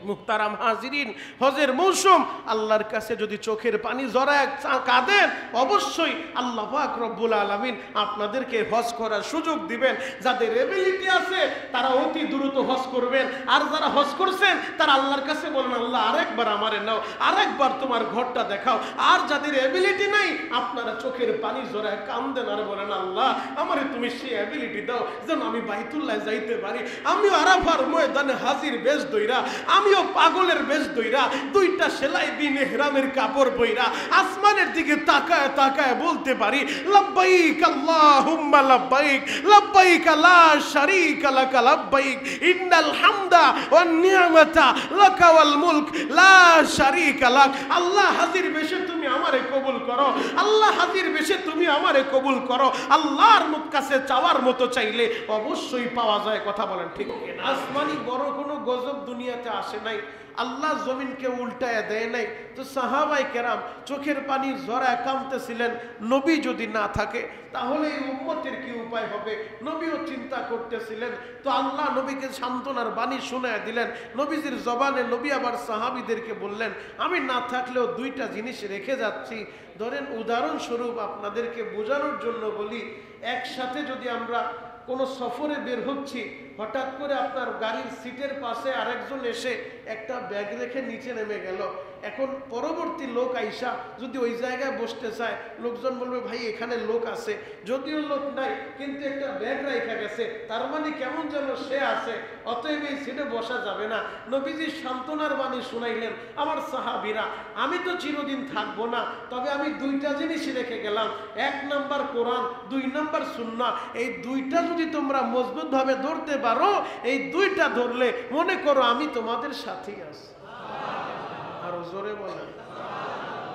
মুহতারাম হাজিরিন, হজের মৌসুম, আল্লাহর কাছে যদি চোখের পানি জড়ায় কাঁদেন, অবশ্যই আল্লাহ পাক রব্বুল আলামিন আপনাদেরকে হজ করার সুযোগ দিবেন। যাদের এবিলিটি আছে তারা অতি দ্রুত হজ করবেন, আর যারা হজ করছেন তারা আল্লাহর কাছে বলেন, আল্লাহ আরেকবার আমারে নাও, আরেকবার তোমার ঘরটা দেখাও। আর যাদের এবিলিটি নাই, আপনারা চোখের পানি জড়ায় কাঁদেন আর বলেন, আল্লাহ আমারে তুমি সেই এবিলিটি দাও যেন আমি বাইতুল্লাহ যাইতে পারি, আমিও আরাফার ময়দানে হাজির বেশ দইরা, আমিও পাগলের বেশ দইরা, দুইটা সেলাই বিন ইহরামের কাপড় বইরা আসমানের দিকে তাকায় তাকায় বলতে পারি, লাব্বাইক আল্লাহুম্মা লাব্বাইক, লাব্বাইক লা শারীকা লাকা লাব্বাইক, ইন্নাল হামদা ওয়ান নি'মাতা লাকা ওয়াল মুলক লা শারীকা লাক। আল্লাহ হাজির বেশে তুমি আমারে কবুল করো, আল্লাহ হাজির বেশে তুমি আমারে কবুল করো। আল্লাহর মুখ কাছে চাওয়ার মতো চাইলে অবশ্যই পাওয়া যায়। কথা বলেন ঠিক কিনা? আসমানি বড় কোনো গজব দুনিয়াতে আসে নাই, আল্লাহ জমিনকে উল্টায় দেয় নাই। তো সাহাবায়ে কেরাম চোখের পানি জড়ায় কাঁদতেছিলেন, নবী যদি না থাকে তাহলে এই উম্মতের কি উপায় হবে? নবীও চিন্তা করতেছিলেন। তো আল্লাহ নবীকে সান্ত্বনার বাণী শোনায় দিলেন। নবীজির জবানে নবী আবার সাহাবীদেরকে বললেন, আমি না থাকলেও দুইটা জিনিস রেখে যাচ্ছি। ধরেন উদাহরণস্বরূপ আপনাদেরকে বোঝানোর জন্য বলি, একসাথে যদি আমরা কোনো সফরে বের হচ্ছি, হঠাৎ করে আপনার গাড়ির সিটের পাশে আরেকজন এসে একটা ব্যাগ রেখে নিচে নেমে গেল, এখন পরবর্তী লোক আইসা যদি ওই জায়গায় বসতে চায়, লোকজন বলবে ভাই এখানে লোক আছে, যদিও লোক নাই কিন্তু একটা ব্যাগ রেখে গেছে, তার মানে কেমন যেন সে আছে, অতএব এই সিটে বসা যাবে না। নবীজি সান্ত্বনার বাণী শুনাইলেন, আমার সাহাবীরা আমি তো চিরদিন থাকবো না, তবে আমি দুইটা জিনিস রেখে গেলাম, 1 নাম্বার কোরআন, 2 নাম্বার সুন্নাহ। এই দুইটা যদি তোমরা মজবুত ভাবে ধরতে পারো, এই দুইটা ধরলে মনে করো আমি তোমাদের সাথেই আছি। আরো জোরে বলেন।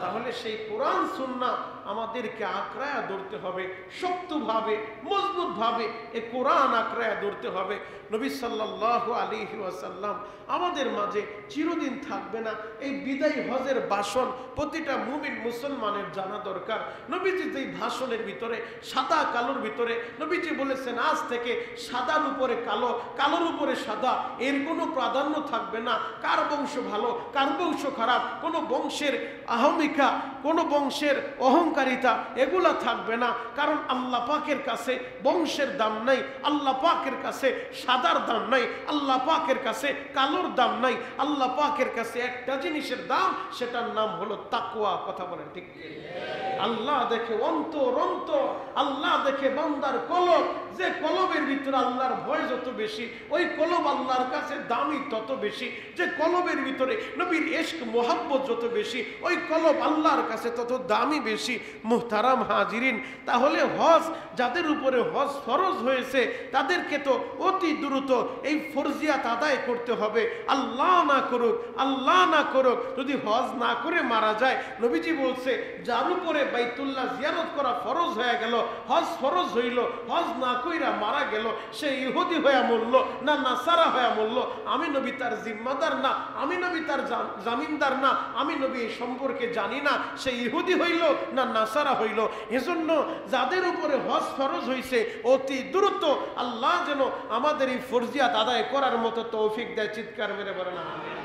তাহলে সেই কোরআন সুন্নাহ আমাদেরকে আঁকড়ায়া ধরতে হবে, শক্তভাবে মজবুতভাবে এই কোরআন আঁকড়ায়া ধরতে হবে। নবী সাল্লাল্লাহু আলাইহি ওয়াসাল্লাম আমাদের মাঝে চিরদিন থাকবে না, এই বিদায় হজের ভাষণ প্রতিটা মুমিন মুসলমানের জানা দরকার। নবীজি এই ভাষণের ভিতরে সাদা কালোর ভিতরে নবীজি বলেছেন, আজ থেকে সাদার উপরে কালো, কালোর উপরে সাদা, এর কোনো প্রাধান্য থাকবে না। কার বংশ ভালো, কার বংশ খারাপ, কোনো বংশের আহমিকা, কোনো বংশের অহংকারিতা, এগুলা থাকবে না। কারণ আল্লাহ পাকের কাছে বংশের দাম নাই, আল্লাহ পাকের কাছে সাদার দাম নাই, আল্লাহ পাকের কাছে কালোর দাম নাই। আল্লাহ পাকের কাছে একটা জিনিসের দাম, সেটার নাম হলো তাকওয়া। কথা বলেন ঠিক? আল্লাহ দেখে অন্তর, অন্তর আল্লাহ দেখে বান্দার কলব, যে কলবের ভিতরে আল্লাহর ভয় যত বেশি, ওই কলব আল্লাহর কাছে দামি তত বেশি। যে কলবের ভিতরে নবীর ইশক মোহাব্বত যত বেশি, ওই কলব আল্লাহর কাছে তত দামি বেশি। মুহতারাম হাজিরিন, তাহলে হজ যাদের উপরে হজ ফরজ হয়েছে তাদেরকে তো অতি দ্রুত এই ফরজিয়াত আদায় করতে হবে। আল্লাহ না করুক, আল্লাহ না করুক যদি হজ না করে মারা যায়, নবীজি বলছে যার উপরে বাইতুল্লাহ জিয়ারত করা ফরজ হয়ে গেল, হজ ফরজ হইল, হজ না কইরা মারা গেল, সে ইহুদি হয়ে মরল না নাসারা হয়ে মরল, আমি নবী তার জিম্মাদার না, আমি নবী তার জামিনদার না, আমি নবী এই সম্পর্কে জানি না সে ইহুদি হইল না নাসারা হইল। এজন্য যাদের উপরে হজ ফরজ হইছে অতি দ্রুত আল্লাহ যেন আমাদের এই ফরজিয়াত আদায় করার মতো তৌফিক দেয়। চিৎকার মেরে বলেন আমিন।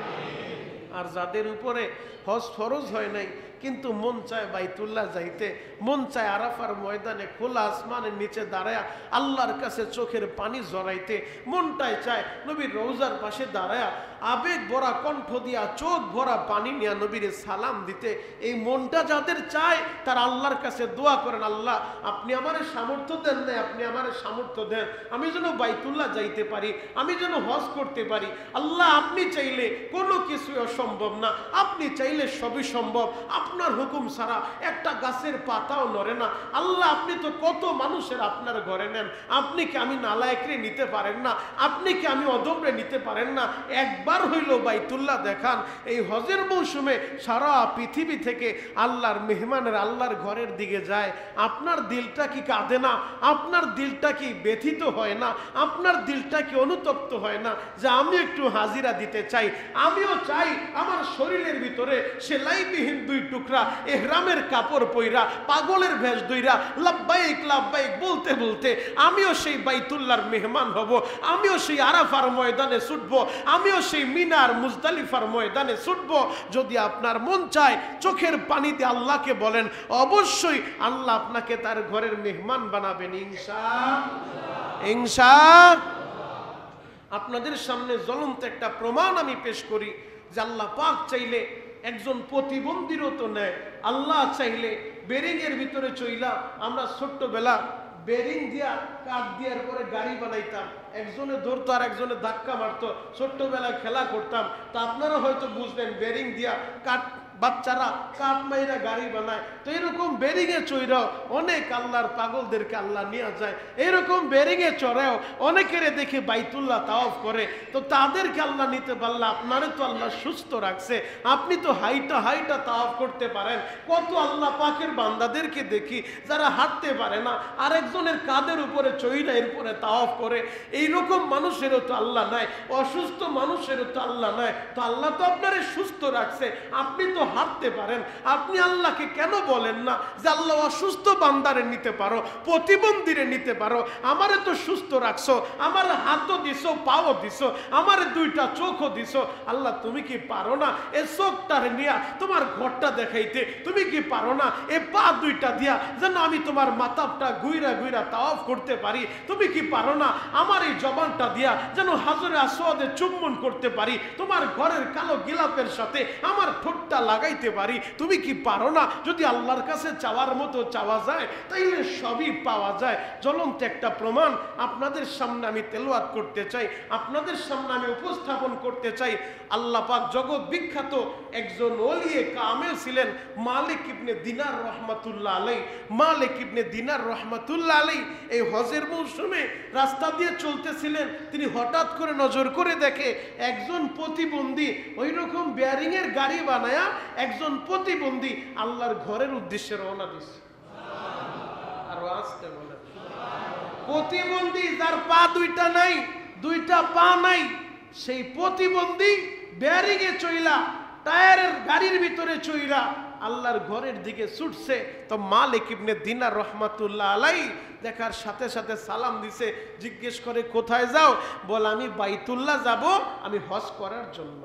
আর যাদের উপরে হজ ফরজ হয় নাই কিন্তু মন চায় বাইতুল্লাহ যাইতে, মন চায় আরাফার ময়দানে খোলা আসমানের নিচে দাঁড়ায় আল্লাহর কাছে চোখের পানি জড়াইতে, মনটায় চায় নবীর রওজার পাশে দাঁড়ায় আবেগ ভরা কণ্ঠ দিয়া চোখ ভরা পানি নিয়ে নবীর সালাম দিতে, এই মনটা যাদের চায় তারা আল্লাহর কাছে দোয়া করেন, আল্লাহ আপনি আমার সামর্থ্য দেন না, আপনি আমার সামর্থ্য দেন, আমি যেন বাইতুল্লাহ যাইতে পারি, আমি যেন হজ করতে পারি। আল্লাহ আপনি চাইলে কোনো কিছুই অসম্ভব না, আপনি চাইলে সবই সম্ভব, আপনার হুকুম ছাড়া একটা গাছের পাতাও নড়ে না। আল্লাহ আপনি তো কত মানুষের আপনার ঘরে নেন, আপনি কি আমি নালায়েকরে নিতে পারেন না? আপনি কি আমি অদমরে নিতে পারেন না? একবার হইল বাইতুল্লাহ দেখান। এই হজের মৌসুমে সারা পৃথিবী থেকে আল্লাহর মেহমানের আল্লাহর ঘরের দিকে যায়, আপনার দিলটা কি কাঁদে না? আপনার দিলটা কি ব্যথিত হয় না? আপনার দিলটা কি অনুতপ্ত হয় না যে আমি একটু হাজিরা দিতে চাই? আমিও চাই আমার শরীরের ভিতরে সেলাইবিহীন 2 টুকরা ইহরামের কাপড় পইরা পাগলের ভেষ ধইরা লাব্বাইক লাব্বাইক বলতে বলতে আমিও সেই বাইতুল্লাহর মেহমান হব, আমিও সেই আরাফার ময়দানে ছুটব, আমিও সেই মিনার মুজদালিফার ময়দানে ছুটব। যদি আপনার মন চায় চোখের পানিতে আল্লাহকে বলেন, অবশ্যই আল্লাহ আপনাকে তার ঘরের মেহমান বানাবেন ইনশাআল্লাহ ইনশাআল্লাহ। আপনাদের সামনে জ্বলন্ত একটা প্রমাণ আমি পেশ করি যে আল্লাহ পাক চাইলে একজন প্রতিবন্ধীরও তো নেয়। আল্লাহ চাইলে বেরিং এর ভিতরে চইলা, আমরা ছোট্টবেলা বেরিং দিয়া কাঠ দিয়ার পরে গাড়ি বানাইতাম, একজনে ধরতো আর একজনে ধাক্কা মারতো, ছোট্টবেলায় খেলা করতাম। তা আপনারা হয়তো বুঝলেন বেরিং দিয়া কাঠ, বাচ্চারা কাঠ মাইরা গাড়ি বানায়। তো এরকম বেরিং এ চড়াও অনেক আল্লাহর পাগলদেরকে আল্লাহ নিয়ে যায়। এরকম বেরিং এ চড়াও অনেকের দেখে বাইতুল্লাহ তাওয়াফ করে। তো তাদেরকে আল্লাহ নিতে পারলে আপনারে তো আল্লাহ সুস্থ রাখছে, আপনি তো হাইটা হাইটা তাওয়াফ করতে পারেন। কত আল্লাহ পাকের বান্দাদেরকে দেখি যারা হাঁটতে পারে না, আরেকজনের কাঁধের উপরে চড়া এরপরে তাওয়াফ করে। এইরকম মানুষেরও তো আল্লাহ নাই, অসুস্থ মানুষেরও তো আল্লাহ নাই। তো আল্লাহ তো আপনারে সুস্থ রাখছে, আপনি তো হাঁটতে পারেন। আপনি আল্লাহকে কেন বলেন না যে আল্লাহ অসুস্থ বান্দারে নিতে পারো, প্রতিবন্ধীরে নিতে পারো, আমারে তো সুস্থ রাখছো, আমার হাতও দিছো, পাও দিছো, আমার দুইটা চোখও দিছো। আল্লাহ তুমি কি পারো না এ চোখটারে নিয়া তোমার ঘরটা দেখাইতে? তুমি কি পারো না এ পা দুইটা দিয়া যেন আমি তোমার মাথাটা ঘুইরা ঘুইরা তাওয়াফ করতে পারি? তুমি কি পারো না আমার এই জবানটা দিয়া যেন হাজরে আসওয়াদে চুম্বন করতে পারি, তোমার ঘরের কালো গিলাপের সাথে আমার ঠোঁটটা লাগাইতে পারি? তুমি কি পারো না? যদি আল্লাহর কাছে চাওয়ার মতো চাওয়া যায় তাইলে সবই পাওয়া যায়। জ্বলন্ত একটা প্রমাণ আপনাদের সামনে আমি তেলাওয়াত করতে চাই, আপনাদের সামনে আমি উপস্থাপন করতে চাই। আল্লাহ পাক জগৎ বিখ্যাত একজন ওলিয়ে কামেল ছিলেন মালিক ইবনে দিনার রহমাতুল্লাহ আলাই। মালিক ইবনে দিনার রহমাতুল্লাহ আলাই এই হজের মৌসুমে রাস্তা দিয়ে চলতেছিলেন, তিনি হঠাৎ করে নজর করে দেখে একজন প্রতিবন্ধী ওই রকম বেয়ারিং এর গাড়ি বানায়া একজন প্রতিবন্ধী আল্লাহর ঘরের উদ্দেশ্যে রওনা দিচ্ছে। আরো আসতে বলে, প্রতিবন্ধী যার পা দুইটা নাই, দুইটা পা নাই, সেই প্রতিবন্ধী বেয়ারিং এ চইলা টায়ারের গাড়ির ভিতরে চইলা আল্লাহর ঘরের দিকে ছুটছে। তো মালিক ইবনে দিনার রহমাতুল্লাহ আলাই দেখার সাথে সাথে সালাম দিছে, জিজ্ঞেস করে কোথায় যাও? বল আমি বাইতুল্লাহ যাব, আমি হজ করার জন্য।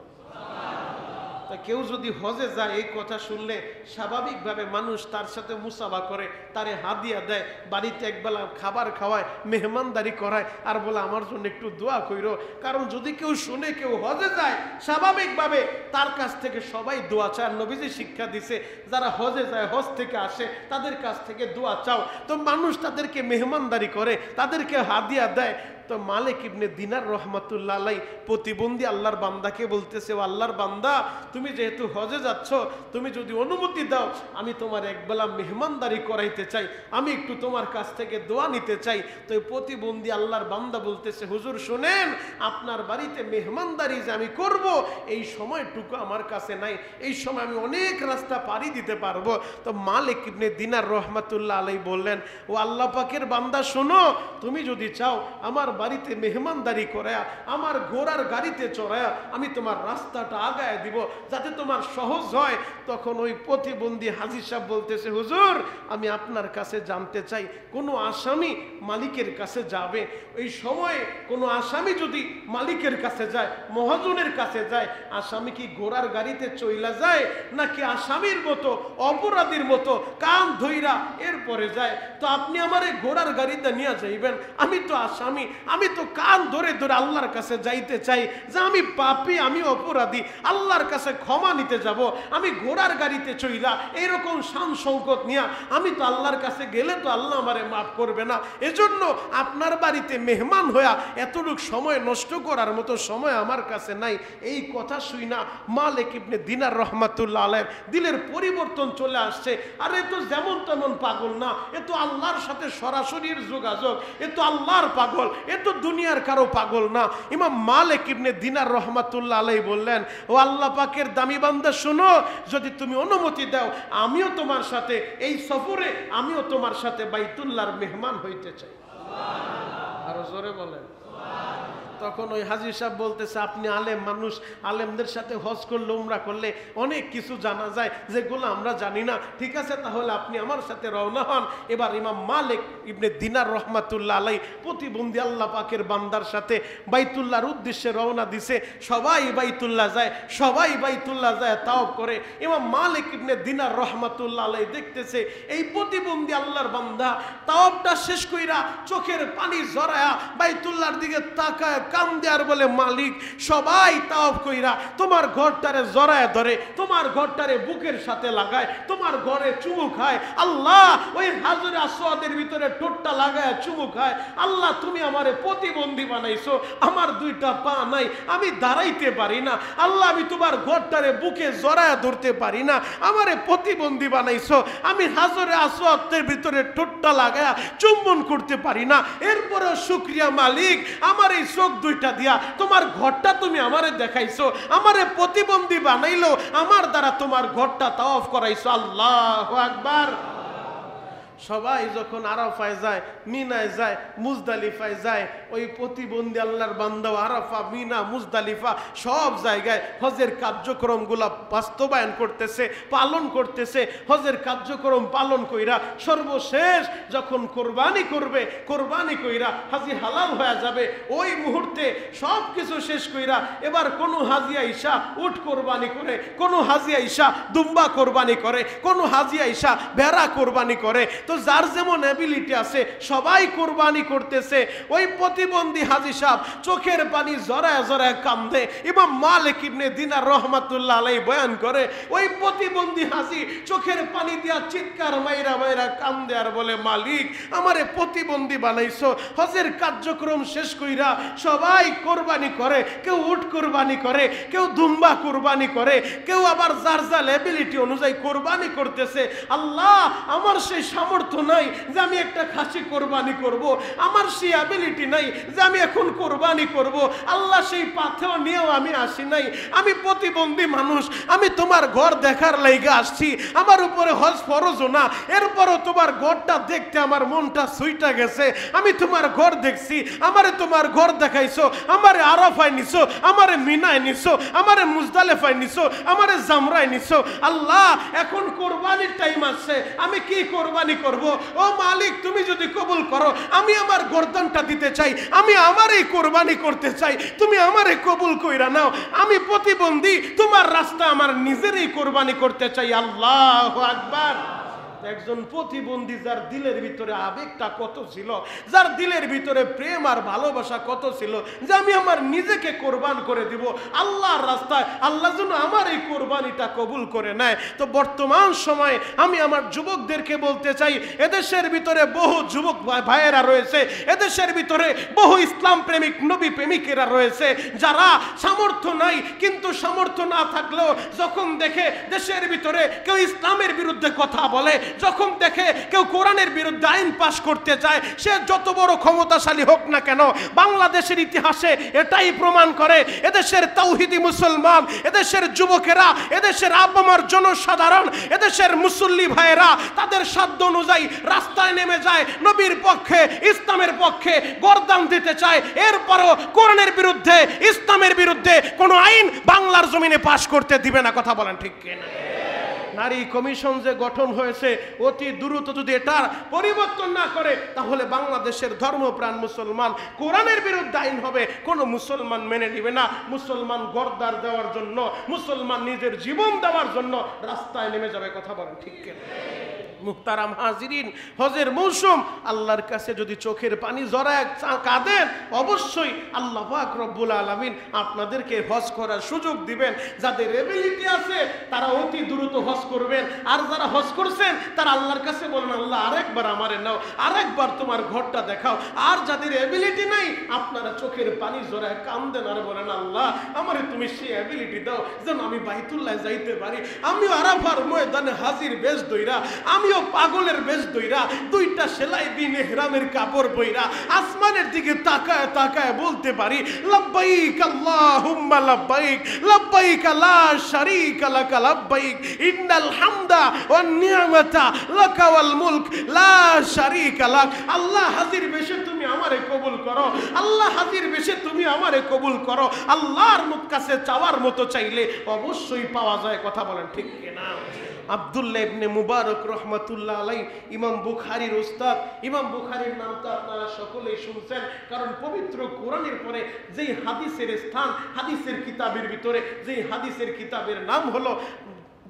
তা কেউ যদি হজে যায় এই কথা শুনলে স্বাভাবিকভাবে মানুষ তার সাথে মুসাফা করে, তারে হাদিয়া দেয়, বাড়িতে একবেলা খাবার খাওয়ায়, মেহমানদারি করায়, আর বলে আমার জন্য একটু দোয়া কইরো। কারণ যদি কেউ শুনে কেউ হজে যায় স্বাভাবিকভাবে তার কাছ থেকে সবাই দোয়া চায়। নবীজি শিক্ষা দিছে যারা হজে যায়, হজ থেকে আসে, তাদের কাছ থেকে দোয়া চাও। তো মানুষ তাদেরকে মেহমানদারি করে, তাদেরকে হাদিয়া দেয়। তো মালিক ইবনে দিনার রহমাতুল্লাহ আলাই প্রতিবন্ধী আল্লাহর বান্দাকে বলতেছে, ও আল্লাহর বান্দা, তুমি যেহেতু হজে যাচ্ছ, তুমি যদি অনুমতি দাও আমি তোমার একবেলা মেহমানদারি করাইতে চাই, আমি একটু তোমার কাছ থেকে দোয়া নিতে চাই। তো এই প্রতিবন্ধী আল্লাহর বান্দা বলতেছে, হুজুর শুনেন, আপনার বাড়িতে মেহমানদারি যে আমি করব এই সময়টুকু আমার কাছে নাই, এই সময় আমি অনেক রাস্তা পাড়ি দিতে পারবো। তো মালিক ইবনে দিনার রহমাতুল্লাহ আলাই বললেন, ও আল্লাহ পাকের বান্দা শোনো, তুমি যদি চাও আমার বাড়িতে মেহমানদারি করায়া, আমার ঘোড়ার গাড়িতে চড়ায়া আমি তোমার রাস্তাটা আগায় দিব যাতে তোমার সহজ হয়। তখন ওই প্রতিবন্ধী হাজী সাহেব বলতেছে, হুজুর আমি আপনার কাছে জানতে চাই, কোনো আসামি মালিকের কাছে যাবে, এই সময়ে কোনো আসামি যদি মালিকের কাছে যায়, মহাজনের কাছে যায়, আসামি কি ঘোড়ার গাড়িতে চইলা যায় নাকি আসামির মতো অপরাধীর মতো কান ধইরা এরপরে যায়? তো আপনি আমার এই ঘোড়ার গাড়িতে নিয়ে যাইবেন, আমি তো আসামি, আমি তো কান ধরে ধরে আল্লাহর কাছে যাইতে চাই যে আমি পাপী, আমি অপরাধী, আল্লাহর কাছে ক্ষমা নিতে যাব। আমি ঘোড়ার গাড়িতে চইলা এইরকম শান সংকট নিয়া আমি তো আল্লাহর কাছে গেলে তো আল্লাহ আমারে মাফ করবে না। এজন্য আপনার বাড়িতে মেহমান হইয়া এতটুকু সময় নষ্ট করার মতো সময় আমার কাছে নাই। এই কথা শুই না মালিক ইবনে দিনার রহমাতুল্লাহ আলাইহির দিলের পরিবর্তন চলে আসছে। আর এ তো যেমন তেমন পাগল না, এ তো আল্লাহর সাথে সরাসরি যোগাযোগ, এ তো আল্লাহর পাগল, এ তো দুনিয়ার কারো পাগল না। ইমাম মালিক ইবনে দিনার রহমাতুল্লাহ আলাইহি বললেন, ও আল্লাহ পাকের দামি বান্দা শোনো, যদি তুমি অনুমতি দাও আমিও তোমার সাথে এই সফরে, আমিও তোমার সাথে বাইতুল্লাহর মেহমান হইতে চাই। আরো জোরে বলেন। তখন ওই হাজী সাহেব বলতেছে, আপনি আলেম মানুষ, আলেমদের সাথে হজ করলে উমরা করলে অনেক কিছু জানা যায় যেগুলো আমরা জানি না। ঠিক আছে, তাহলে আপনি আমার সাথে রওনা হন। এবার ইমাম মালিক ইবনে দিনার রহমাতুল্লাহ আলাইহি প্রতিবন্ধী আল্লাহ পাকের বান্দার সাথে বাইতুল্লাহর উদ্দেশ্যে রওনা দিছে। সবাই বাইতুল্লাহ যায়, সবাই বাইতুল্লাহ যায় তাওয়াফ করে। ইমাম মালিক ইবনে দিনার রহমাতুল্লাহ আলাইহি দেখতেছে এই প্রতিবন্ধী আল্লাহর বান্দা তাওয়াফটা শেষ কইরা চোখের পানি জড়ায়া বাইতুল্লাহর দিকে তাকায় কান্দে আর বলে, মালিক সবাই তাওয়াফ কইরা তোমার ঘরটারে জড়ায়া ধরে, তোমার ঘরটারে বুকের সাথে লাগায়, তোমার ঘরে চুমু খায়। আল্লাহ ওই হাজরে আসওয়াদের ভিতরে ঠোঁটটা লাগায় চুমু খায়। আল্লাহ তুমি আমারে প্রতিবন্ধী বানাইছো, আমার দুইটা পা নাই, আমি দাঁড়াইতে পারি না। আল্লাহ আমি তোমার ঘরটারে বুকে জড়ায়া ধরতে পারি না, আমারে প্রতিবন্ধী বানাইছো, আমি হাজরে আসওয়াদের ভিতরে ঠোঁটটা লাগায়া চুম্বন করতে পারি না। এরপরেও শুকরিয়া মালিক, আমার এই চোখ দুইটা দিয়া তোমার ঘরটা তুমি আমারে দেখাইছো, আমারে প্রতিবন্ধী বানাইলো, আমার দ্বারা তোমার ঘরটা তাওয়াফ করাইছো। আল্লাহু আকবার। সবাই যখন আরাফায় যায়, মিনায় যায়, মুজদালিফায় যায়, ওই প্রতিবন্ধী আল্লাহর বান্দা আরাফা, মিনা, মুজদালিফা সব জায়গায় হজের কার্যক্রমগুলা বাস্তবায়ন করতেছে, পালন করতেছে। হজের কার্যক্রম পালন কইরা সর্বশেষ যখন কোরবানি করবে, কোরবানি কইরা হাজি হালাল হয়ে যাবে, ওই মুহূর্তে সব কিছু শেষ কইরা এবার কোনো হাজি আইসা উট কোরবানি করে, কোনো হাজি আইসা দুম্বা কোরবানি করে, কোনো হাজি আইসা ভেড়া কোরবানি করে। তো যার যেমন এবিলিটি আছে সবাই কোরবানি করতেছে। ওই প্রতিবন্ধী হাজী সাহেব চোখের পানি জড়ায় জড়ায় কান্দে। ইমাম মালিক ইবনে দিনার রহমাতুল্লাহ আলাইহি বয়ান করে, ওই প্রতিবন্ধী হাজী চোখের পানি দিয়া চিৎকার মাইরা মাইরা কান্দে আর বলে, মালিক আমারে প্রতিবন্ধী বানাইছো। হজের কার্যক্রম শেষ কইরা সবাই কোরবানি করে, কেউ উট কোরবানি করে, কেউ দুম্বা কোরবানি করে, কেউ আবার যার যার এবিলিটি অনুযায়ী কোরবানি করতেছে। আল্লাহ আমার সেই সামর্থ্য নাই যে আমি একটা খাসি কোরবানি করব, আমার সেই অ্যাবিলিটি নাই যে আমি এখন কোরবানি করব। আল্লাহ সেই পাথেও নিয়েও আমি আসি নাই, আমি প্রতিবন্ধী মানুষ, আমি তোমার ঘর দেখার লাইগা আসছি, আমার উপরে হজ ফরজও না, এরপরও তোমার ঘরটা দেখতে আমার মনটা ছুঁইটা গেছে। আমি তোমার ঘর দেখছি, আমারে তোমার ঘর দেখাইছো, আমারে আরাফায় নিছো, আমারে মিনায় নিছো, আমারে মুজদালিফায় নিছো, আমারে জামরায় নিছো। আল্লাহ এখন কোরবানির টাইম আসছে, আমি কি কোরবানি করব? ও মালিক তুমি যদি কবুল করো, আমি আমার গর্দানটা দিতে চাই, আমি আমার এই কোরবানি করতে চাই, তুমি আমারে কবুল কইরা নাও। আমি প্রতিবন্ধী, তোমার রাস্তা আমার নিজেরই কোরবানি করতে চাই। আল্লাহু আকবার। একজন প্রতিবন্ধী যার দিলের ভিতরে আবেগটা কত ছিল, যার দিলের ভিতরে প্রেম আর ভালোবাসা কত ছিল যে আমি আমার নিজেকে কোরবান করে দিব আল্লাহর রাস্তায়, আল্লাহ যেন আমার এই কোরবানিটা কবুল করে নেয়। তো বর্তমান সময়ে আমি আমার যুবকদেরকে বলতে চাই, এদেশের ভিতরে বহু যুবক ভাইয়েরা রয়েছে, এদেশের ভিতরে বহু ইসলাম প্রেমিক নবী প্রেমিকেরা রয়েছে, যারা সামর্থ্য নাই, কিন্তু সামর্থ্য না থাকলেও যখন দেখে দেশের ভিতরে কেউ ইসলামের বিরুদ্ধে কথা বলে, যখন দেখে কেউ কোরআনের বিরুদ্ধে আইন পাশ করতে চায়, সে যত বড় ক্ষমতাশালী হোক না কেন, বাংলাদেশের ইতিহাসে এটাই প্রমাণ করে এদেশের তাওহীদি মুসলমান, এদেশের যুবকেরা, এদেশের আপামর জনসাধারণ, এদেশের মুসল্লি ভাইয়েরা তাদের সাধ্য অনুযায়ী রাস্তায় নেমে যায়, নবীর পক্ষে, ইসলামের পক্ষে গর্দান দিতে চায়। এরপরও কোরআনের বিরুদ্ধে, ইসলামের বিরুদ্ধে কোনো আইন বাংলার জমিনে পাশ করতে দিবে না। কথা বলেন ঠিক কিনা? নারী কমিশন যে গঠন হয়েছে, অতি দ্রুত যদি এটার পরিবর্তন না করে, তাহলে বাংলাদেশের ধর্মপ্রাণ মুসলমান কোরআনের বিরুদ্ধে আইন হবে, কোনো মুসলমান মেনে নেবে না। মুসলমান গর্দার দেওয়ার জন্য, মুসলমান নিজের জীবন দেওয়ার জন্য রাস্তায় নেমে যাবে। কথা বলেন ঠিক কিনা? মুহতারাম হাজিরিন, হজের মৌসুম, আল্লাহর কাছে যদি চোখের পানি জড়ায় কাঁদেন, অবশ্যই আল্লাহ পাক রব্বুল আলামিন আপনাদেরকে হজ করার সুযোগ দিবেন। যাদের এবিলিটি আছে তারা অতি দ্রুত হজ করবেন, আর যারা হজ করছেন তারা আল্লাহর কাছে বলেন, আল্লাহ আরেকবার আমারে নাও, আরেকবার তোমার ঘরটা দেখাও। আর যাদের এবিলিটি নাই, আপনারা চোখের পানি জড়ায় কাঁদেন আর বলেন, আল্লাহ আমারে তুমি সেই এবিলিটি দাও যেন আমি বাইতুল্লাহ যাইতে পারি, আমি আরাফার ময়দানে হাজির বেশ দইরা আমি আমিও পাগলের বেশ দইরা দুইটা সেলাই বিন ইহরামের কাপড় বইরা আসমানের দিকে তাকায় তাকায় বলতে পারি লাব্বাইক আল্লাহুম্মা লাব্বাইক লাব্বাইক লা শারীকা লাক লাব্বাইক ইন্নাল হামদা ওয়ান নি'মাতা লাকা ওয়াল মুলক লা শারীকা লাক। আল্লাহ হাজির বেশে তুমি আমারে কবুল করো, আল্লাহ হাজির বেশে তুমি আমারে কবুল করো। আল্লাহর মুখ কাছে চাওয়ার মতো চাইলে অবশ্যই পাওয়া যায়। কথা বলেন ঠিক কিনা? আব্দুল্লাহ ইবনে মুবারক রহমাতুল্লাহ আলাইহি ইমাম বুখারীর উস্তাদ। ইমাম বুখারীর নাম তো আপনারা সকলেই শুনছেন, কারণ পবিত্র কোরআনের পরে যেই হাদিসের স্থান, হাদিসের কিতাবের ভিতরে যেই হাদিসের কিতাবের নাম হলো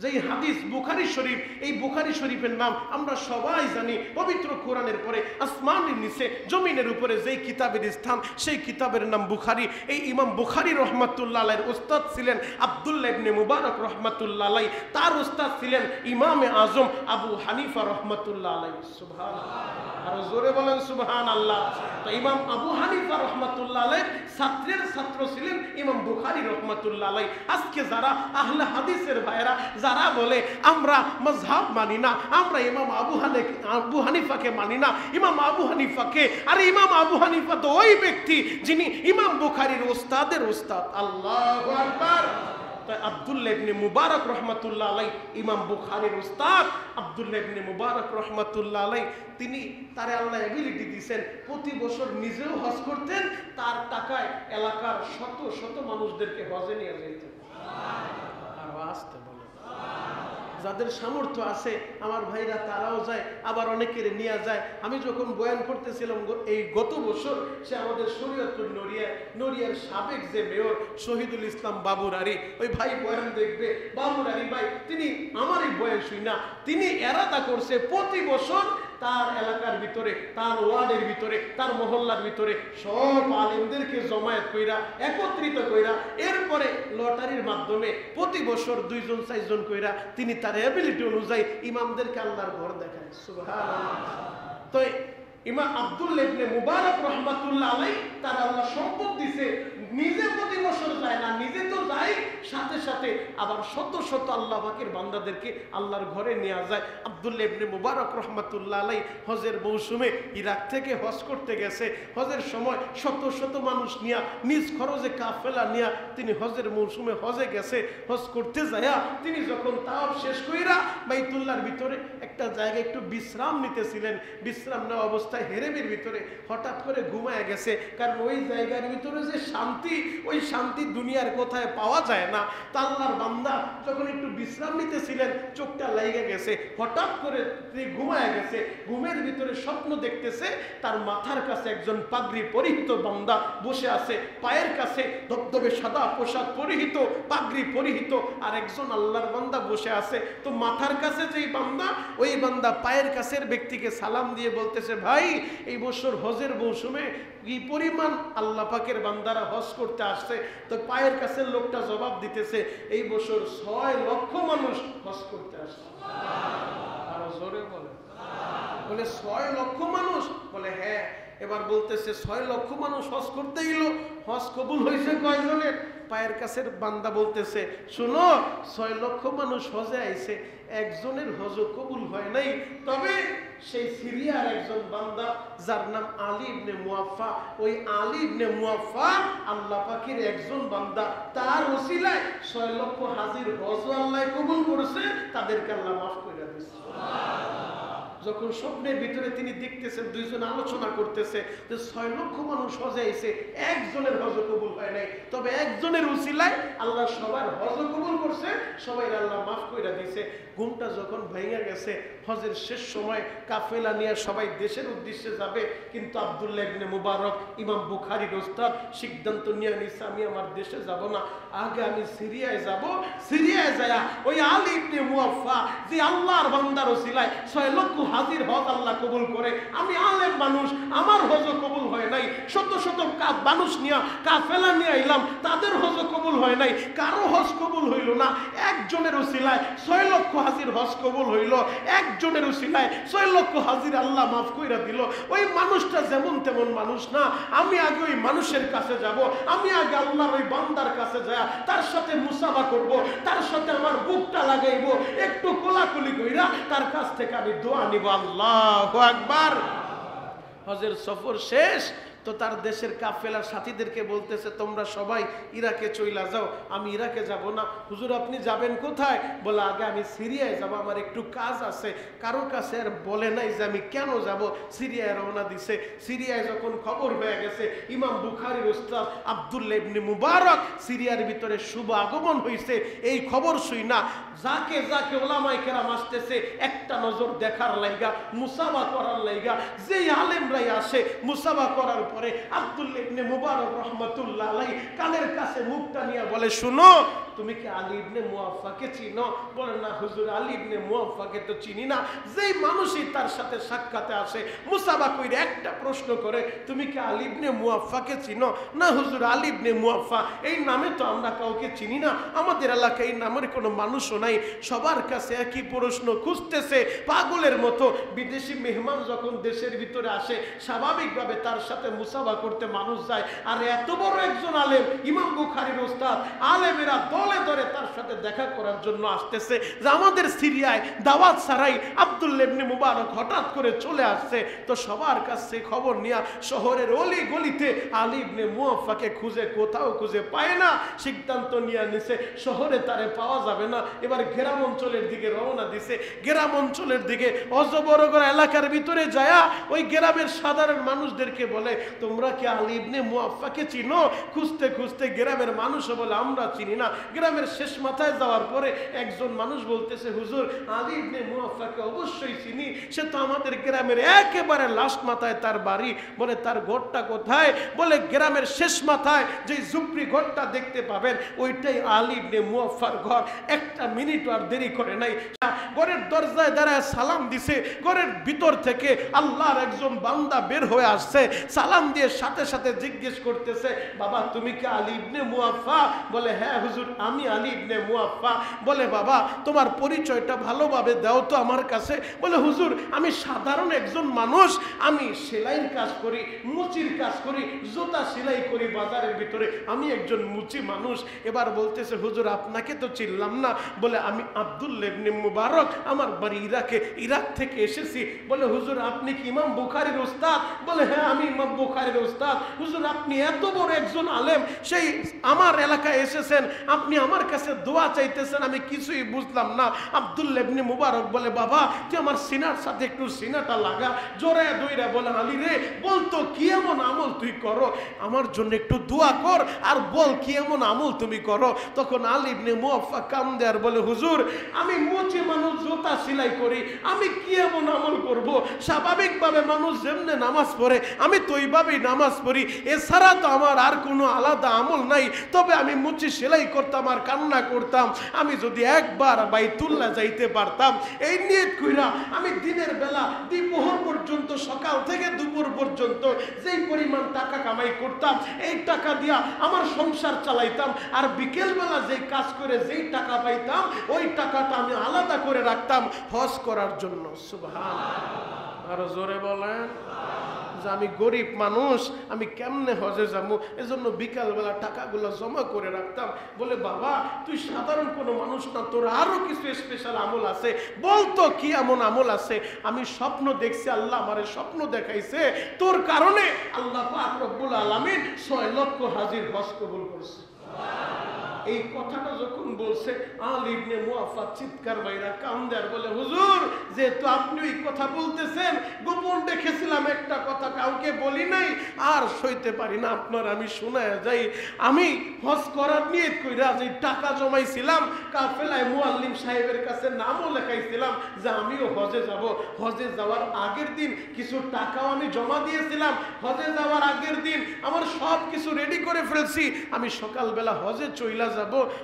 যেই হাদিস বুখারী শরীফ, এই বুখারী শরীফের নাম আমরা সবাই জানি। পবিত্র কোরআনের পরে আসমানের নিচে জমিনের উপরে যেই কিতাবের স্থান, সেই কিতাবের নাম বুখারী। এই ইমাম বুখারী রহমাতুল্লাহ আলাইহির উস্তাদ ছিলেন আব্দুল্লাহ ইবনে মুবারক রহমাতুল্লাহ আলাইহি, তার উস্তাদ ছিলেন ইমামে আজম আবু হানিফা রহমাতুল্লাহ আলাইহি। সুবহানাল্লাহ, আর জোরে বলেন সুবহানাল্লাহ। তো ইমাম আবু হানিফা রহমাতুল্লাহ আলাইহির ছাত্রের ছাত্র ছিলেন ইমাম বুখারী রহমাতুল্লাহ আলাইহি। আজকে যারা আহলে হাদিসের ভাইরা যারা বলে আমরা মাযহাব মানি না, আমরা ইমাম আবু হানিফাকে মানি না, ইমাম আবু হানিফাকে, আরে ইমাম আবু হানিফা তো ওই ব্যক্তি যিনি ইমাম বুখারীর উস্তাদের উস্তাদ। আল্লাহু আকবার। আব্দুল্লাহ ইবনে মুবারক রহমাতুল্লাহ আলাইহি ইমাম বুখারীর উস্তাদ আব্দুল্লাহ ইবনে মুবারক রহমাতুল্লাহ আলাইহি, তিনি তারে আল্লাহ এবিলিটি দিয়েছেন, প্রতি বছর নিজেও হজ করতেন, তার টাকায় এলাকার শত শত মানুষদেরকে হজে নিয়ে যেতেন। আর আসতে বলে যাদের সামর্থ্য আছে আমার ভাইরা তারাও যায়, আবার অনেকের নিয়ে যায়। আমি যখন বয়ান করতেছিলাম এই গত বছর, সে আমাদের শরীয়তপুর নড়িয়ার সাবেক যে মেয়র শহীদুল ইসলাম বাবুরারি, ওই ভাই বয়ান দেখবে, বাবুরারি ভাই, তিনি আমার এই বয়ান শুই না, তিনি এরাদা করছে প্রতি বছর তার এলাকার ভিতরে, তার ওয়ার্ডের ভিতরে, তার মহল্লার ভিতরে সব আলেমদেরকে জমায়েত কইরা একত্রিত কইরা এরপরে লটারির মাধ্যমে প্রতি বছর 2 জন 4 জন কইরা তিনি তার এবিলিটি অনুযায়ী ইমামদেরকে আল্লাহর ঘর দেখায়। সুবহানাল্লাহ। তো ইমাম আব্দুল্লাহ ইবনে মুবারক রহমাতুল্লাহ আলাইহি তার আল্লাহ সম্পদ দিছে, নিজে প্রতি বছর যায় না, নিজে তো যায়, সাথে সাথে আবার শত শত আল্লাহ পাকের বান্দাদেরকে আল্লাহর ঘরে নিয়ে যায়। আব্দুল্লাহ ইবনে মুবারক রহমাতুল্লাহ আলাইহি হজের মৌসুমে ইরাক থেকে হজ করতে গেছে। হজের সময় শত শত মানুষ নিয়ে নিজ খরচে কাফেলা নিয়ে তিনি হজের মৌসুমে হজে গেছে। হজ করতে যায়া তিনি যখন তাওয়াফ শেষ কইরা বাইতুল্লাহর ভিতরে একটা জায়গায় একটু বিশ্রাম নিতেছিলেন, বিশ্রাম নেওয়া অবস্থায় হেরেমের ভিতরে হঠাৎ করে ঘুমায় গেছে। কারণ ওই জায়গার ভিতরে যে শান্তি, ওই শান্তি দুনিয়ার কোথায় পাওয়া যায় না। তা আল্লাহর বান্দা যখন একটু বিশ্রাম নিতেছিলেন, চোখটা লেগে গেছে, হঠাৎ করে তিনি ঘুমায় গেছে। ঘুমের ভিতরে স্বপ্ন দেখতেছে তার মাথার কাছে একজন পাগড়ি পরিহিত বান্দা বসে আছে, পায়ের কাছে ধবধবে সাদা পোশাক পরিহিত, পাগড়ি পরিহিত আর একজন আল্লাহর বান্দা বসে আছে। তো মাথার কাছে যেই বান্দা, ওই বান্দা পায়ের কাছের ব্যক্তিকে সালাম দিয়ে বলতেছে, ভাই এই বছর হজের মৌসুমে কি পরিমাণ আল্লাহ পাকের বান্দারা হজ করতে আসছে। তো পায়ের কাছে লোকটা জবাব দিতেছে, এই বছর 6 লক্ষ মানুষ হজ করতে আসছে। আরো জোরে বলে, বলে 6 লক্ষ মানুষ? বলে হ্যাঁ। এবার বলতেছে 6 লক্ষ মানুষ হজ করতে গেল, হজ কবুল হয়েছে কয়জনের? পায়ের কাছের বান্দা বলতেছে, শুনো 6 লক্ষ মানুষ হজে আইছে, একজনের হজ কবুল হয় নাই। তবে সেই সিরিয়ার একজন বান্দা যার নাম আলী ইবনে মুয়াফফা, ওই আলী ইবনে মুয়াফফা আল্লাহ পাকের একজন বান্দা, তার ওসিলায় 6 লক্ষ হাজির হজ আল্লাহ কবুল করেছে, তাদেরকে আল্লাহ মাফ করে দিয়েছে। যখন স্বপ্নের ভিতরে তিনি দেখতেছেন, 2 জন আলোচনা করতেছে যে 6 লক্ষ মানুষ হজে আইছে, একজনের হজ কবুল হয় নাই, তবে একজনের উসিলায় আল্লাহ সবার হজ কবুল করছে, সবাই আল্লাহ মাফ করে দিয়েছে। ঘুমটা যখন ভেঙে গেছে, হজের শেষ সময় কাফেলা নিয়ে সবাই দেশের উদ্দেশ্যে যাবে, কিন্তু আব্দুল্লাহ ইবনে মুবারক ইমাম বুখারীর উস্তাদ সিদ্ধান্ত নিয়ে নিছে, আমি আমার দেশে যাব না, আগে আমি সিরিয়ায় যাব। সিরিয়ায় যায় ওই আলী ইবনে মুয়াফফা যে আল্লাহর বান্দার ওসিলায় 6 লক্ষ হাজির হজ আল্লাহ কবুল করে, আমি আলেম মানুষ, আমার হজ কবুল হয় নাই, শত শত মানুষ নিয়ে কাফেলা নিয়ে আইলাম, তাদের হজ কবুল হয় নাই, কারো হজ কবুল হইল না, একজনের ওসিলায় 6 লক্ষ হাজির হজ কবুল হইল, একজনের উসিলায় 6 লক্ষ হাজির আল্লাহ মাফ কইরা দিল। ওই মানুষটা যেমন তেমন মানুষ না, আমি আগে ওই মানুষের কাছে যাব, আমি আগে আল্লাহর ওই বান্দার কাছে যায় তার সাথে মুসাফা করব, তার সাথে সাথে আমার বুকটা লাগাইব, একটু কোলাকুলি কইরা তার কাছ থেকে আমি দোয়া নিব। আল্লাহু আকবার। হজের সফর শেষ তো তার দেশের কাফেলার সাথীদেরকে বলতেছে তোমরা সবাই ইরাকে চইলা যাও, আমি ইরাকে যাব না। হুজুর আপনি যাবেন কোথায়? বলে আগে আমি সিরিয়ায় যাব, আমার একটু কাজ আছে। কারো কাছে আর বলে নাই যে আমি কেন যাব, সিরিয়ায় রওনা দিছে। সিরিয়ায় যখন খবর হয়ে গেছে ইমাম বুখারীর উস্তাদ আব্দুল্লাহ ইবনে মুবারক সিরিয়ার ভিতরে শুভ আগমন হইছে, এই খবর শুই না যাকে যাকে ওলামায়ে কেরাম আসতেছে একটা নজর দেখার লাইগা, মুসাফা করার লাইগা। যেই আলেমরাই আসে মুসাফা করার পরে আব্দুল্লাহ ইবনে মুবারক রাহমাতুল্লাহ আলাইহি কানের কাছে মুখটা নিয়ে বলে শুনো, তুমি কি আলী ইবনে মুয়াফফাকে চিনো? বলে না হুজুর, আলী ইবনে মুয়াফফাকে তো চিনি না। যেই মানুষই তার সাথে সাক্ষাতে আসে মুসাফা কইরে একটা প্রশ্ন করে, তুমি কি আলী ইবনে মুয়াফফাকে চিনো? না হুজুর, আলী ইবনে মুয়াফফা এই নামে তো আমরা কাউকে চিনি না, আমাদের এলাকায় এই নামের কোনো মানুষও নাই। সবার কাছে একই প্রশ্ন খুঁজতেছে পাগলের মতো। বিদেশি মেহমান যখন দেশের ভিতরে আসে স্বাভাবিকভাবে তার সাথে মুসাফা করতে মানুষ যায়, আর এত বড় একজন আলেম ইমাম বুখারীর উস্তাদ, আলেমেরা দলে দলে তার সাথে দেখা করার জন্য আসতেছে। যে আমাদের সিরিয়ায় দাওয়াত ছাড়াই আব্দুল্লাহ ইবনে মুবারক হঠাৎ করে চলে আসছে। তো সবার কাছে খবর নিয়ে শহরের অলি গলিতে আলী ইবনে মুয়াফফাকে খুঁজে কোথাও খুঁজে পায় না। সিদ্ধান্ত নিয়ে নিছে শহরে তারে পাওয়া যাবে না, এবার গ্রাম অঞ্চলের দিকে রওনা দিছে। গ্রাম অঞ্চলের দিকে অজবরগড় এলাকার ভিতরে যায়া ওই গ্রামের সাধারণ মানুষদেরকে বলে তোমরা কি আলী ইবনে মুয়াফফাকে চিনো? খুঁজতে খুঁজতে গ্রামের মানুষও বলে আমরা চিনি না। গ্রামের শেষ মাথায় যাওয়ার পরে একজন মানুষ বলতেছে হুজুর, আলী ইবনে মুয়াফফাকে অবশ্যই চিনি, সে তো আমাদের গ্রামের একেবারে লাস্ট মাথায় তার বাড়ি। বলে তার ঘরটা কোথায়? বলে গ্রামের শেষ মাথায় যে ঝুপড়ি ঘরটা দেখতে পাবেন ওইটাই আলী ইবনে মুয়াফফার ঘর। একটা মিনিট আর দেরি করে নাই, ঘরের দরজায় দাঁড়ায় সালাম দিছে। ঘরের ভিতর থেকে আল্লাহর একজন বান্দা বের হয়ে আসছে, সালাম দিয়ে সাথে সাথে জিজ্ঞেস করতেছে বাবা তুমি কি আলী ইবনে মুয়াফফা? বলে হ্যাঁ হুজুর আমি আলী ইবনে মুয়াফফা। বলে বাবা তোমার পরিচয়টা ভালোভাবে দাও তো আমার কাছে। বলে হুজুর আমি সাধারণ একজন মানুষ, আমি সেলাইয়ের কাজ করি, মুচির কাজ করি, জুতা সেলাই করি বাজারের ভিতরে, আমি একজন মুচি মানুষ। এবার বলতেছে হুজুর আপনাকে তো চিনলাম না। বলে আমি আব্দুল্লাহ ইবনে মুবারক, আমার বাড়ি ইরাকে, ইরাক থেকে এসেছি। বলে হুজুর আপনি কি ইমাম বুখারীর উস্তাদ? বলে হ্যাঁ আমি ইমাম বুখারীর উস্তাদ। হুজুর আপনি এত বড় একজন আলেম, সেই আমার এলাকায় এসেছেন, আপনি আমার কাছে দোয়া চাইতেছেন, আমি কিছুই বুঝলাম না। আব্দুল্লাহ ইবনে মুবারক বলে বাবা তুই আমার সিনার সাথে একটু সিনাটা লাগা। জোরে দইরা বলে আলী রে বলতো কি এমন আমল তুই করো, আমার জন্য একটু দোয়া কর আর বল কি এমন আমল তুমি করো। তখন আলী ইবনে মুয়াফফা কান্দে আর বলে হুজুর আমি মুচি মানুষ, জুতা সেলাই করি, আমি কি এমন আমল করব? স্বাভাবিকভাবে মানুষ যেমনে নামাজ পড়ে আমি তো ওইভাবেই নামাজ পড়ি, এছাড়া তো আমার আর কোনো আলাদা আমল নাই। তবে আমি মুচি সেলাই করতাম আর কান্না করতাম, আমি যদি একবার বাইতুল্লাহ যাইতে পারতাম। এই নিয়ত কইরা আমি দিনের বেলা দুপুর পর্যন্ত, সকাল থেকে দুপুর পর্যন্ত যেই পরিমাণ টাকা কামাই করতাম এই টাকা দিয়া আমার সংসার চালাইতাম, আর বিকেল বেলা যেই কাজ করে যেই টাকা পাইতাম ওই টাকাটা আমি আলাদা করে রাখতাম হজ করার জন্য। সুবহানাল্লাহ, আরো জোরে বলেন। যে আমি গরিব মানুষ, আমি কেমনে হজে যাবো, এজন্য বিকালবেলা টাকাগুলো জমা করে রাখতাম। বলে বাবা তুই সাধারণ কোনো মানুষ না, তোর আরো কিছু স্পেশাল আমল আছে, বলতো কি এমন আমল আছে? আমি স্বপ্ন দেখছি, আল্লাহ আমারে স্বপ্ন দেখাইছে, তোর কারণে আল্লাহ পাক রব্বুল আলামিন 6 লক্ষ হাজির হজ কবুল করছে। এই কথাটা যখন বলছে আলী ইবনে মুয়াফফা চিৎকার বাইরা কান্দে আর বলে হুজুর যেহেতু আপনি এই কথা বলতেছেন, গোপন দেখেছিলাম একটা কথা কাউকে বলি নাই, আর সইতে পারি না আপনার আমি শোনায় যাই। আমি হজ করার নিয়ত কইরা যে টাকা জমাইছিলাম কাফেলায় মুআল্লিম সাহেবের কাছে নামও লেখাইছিলাম যে আমিও হজে যাব। হজে যাওয়ার আগের দিন কিছু টাকাও আমি জমা দিয়েছিলাম, হজে যাওয়ার আগের দিন আমার সব কিছু রেডি করে ফেলছি, আমি সকালবেলা হজে চইলা যাব।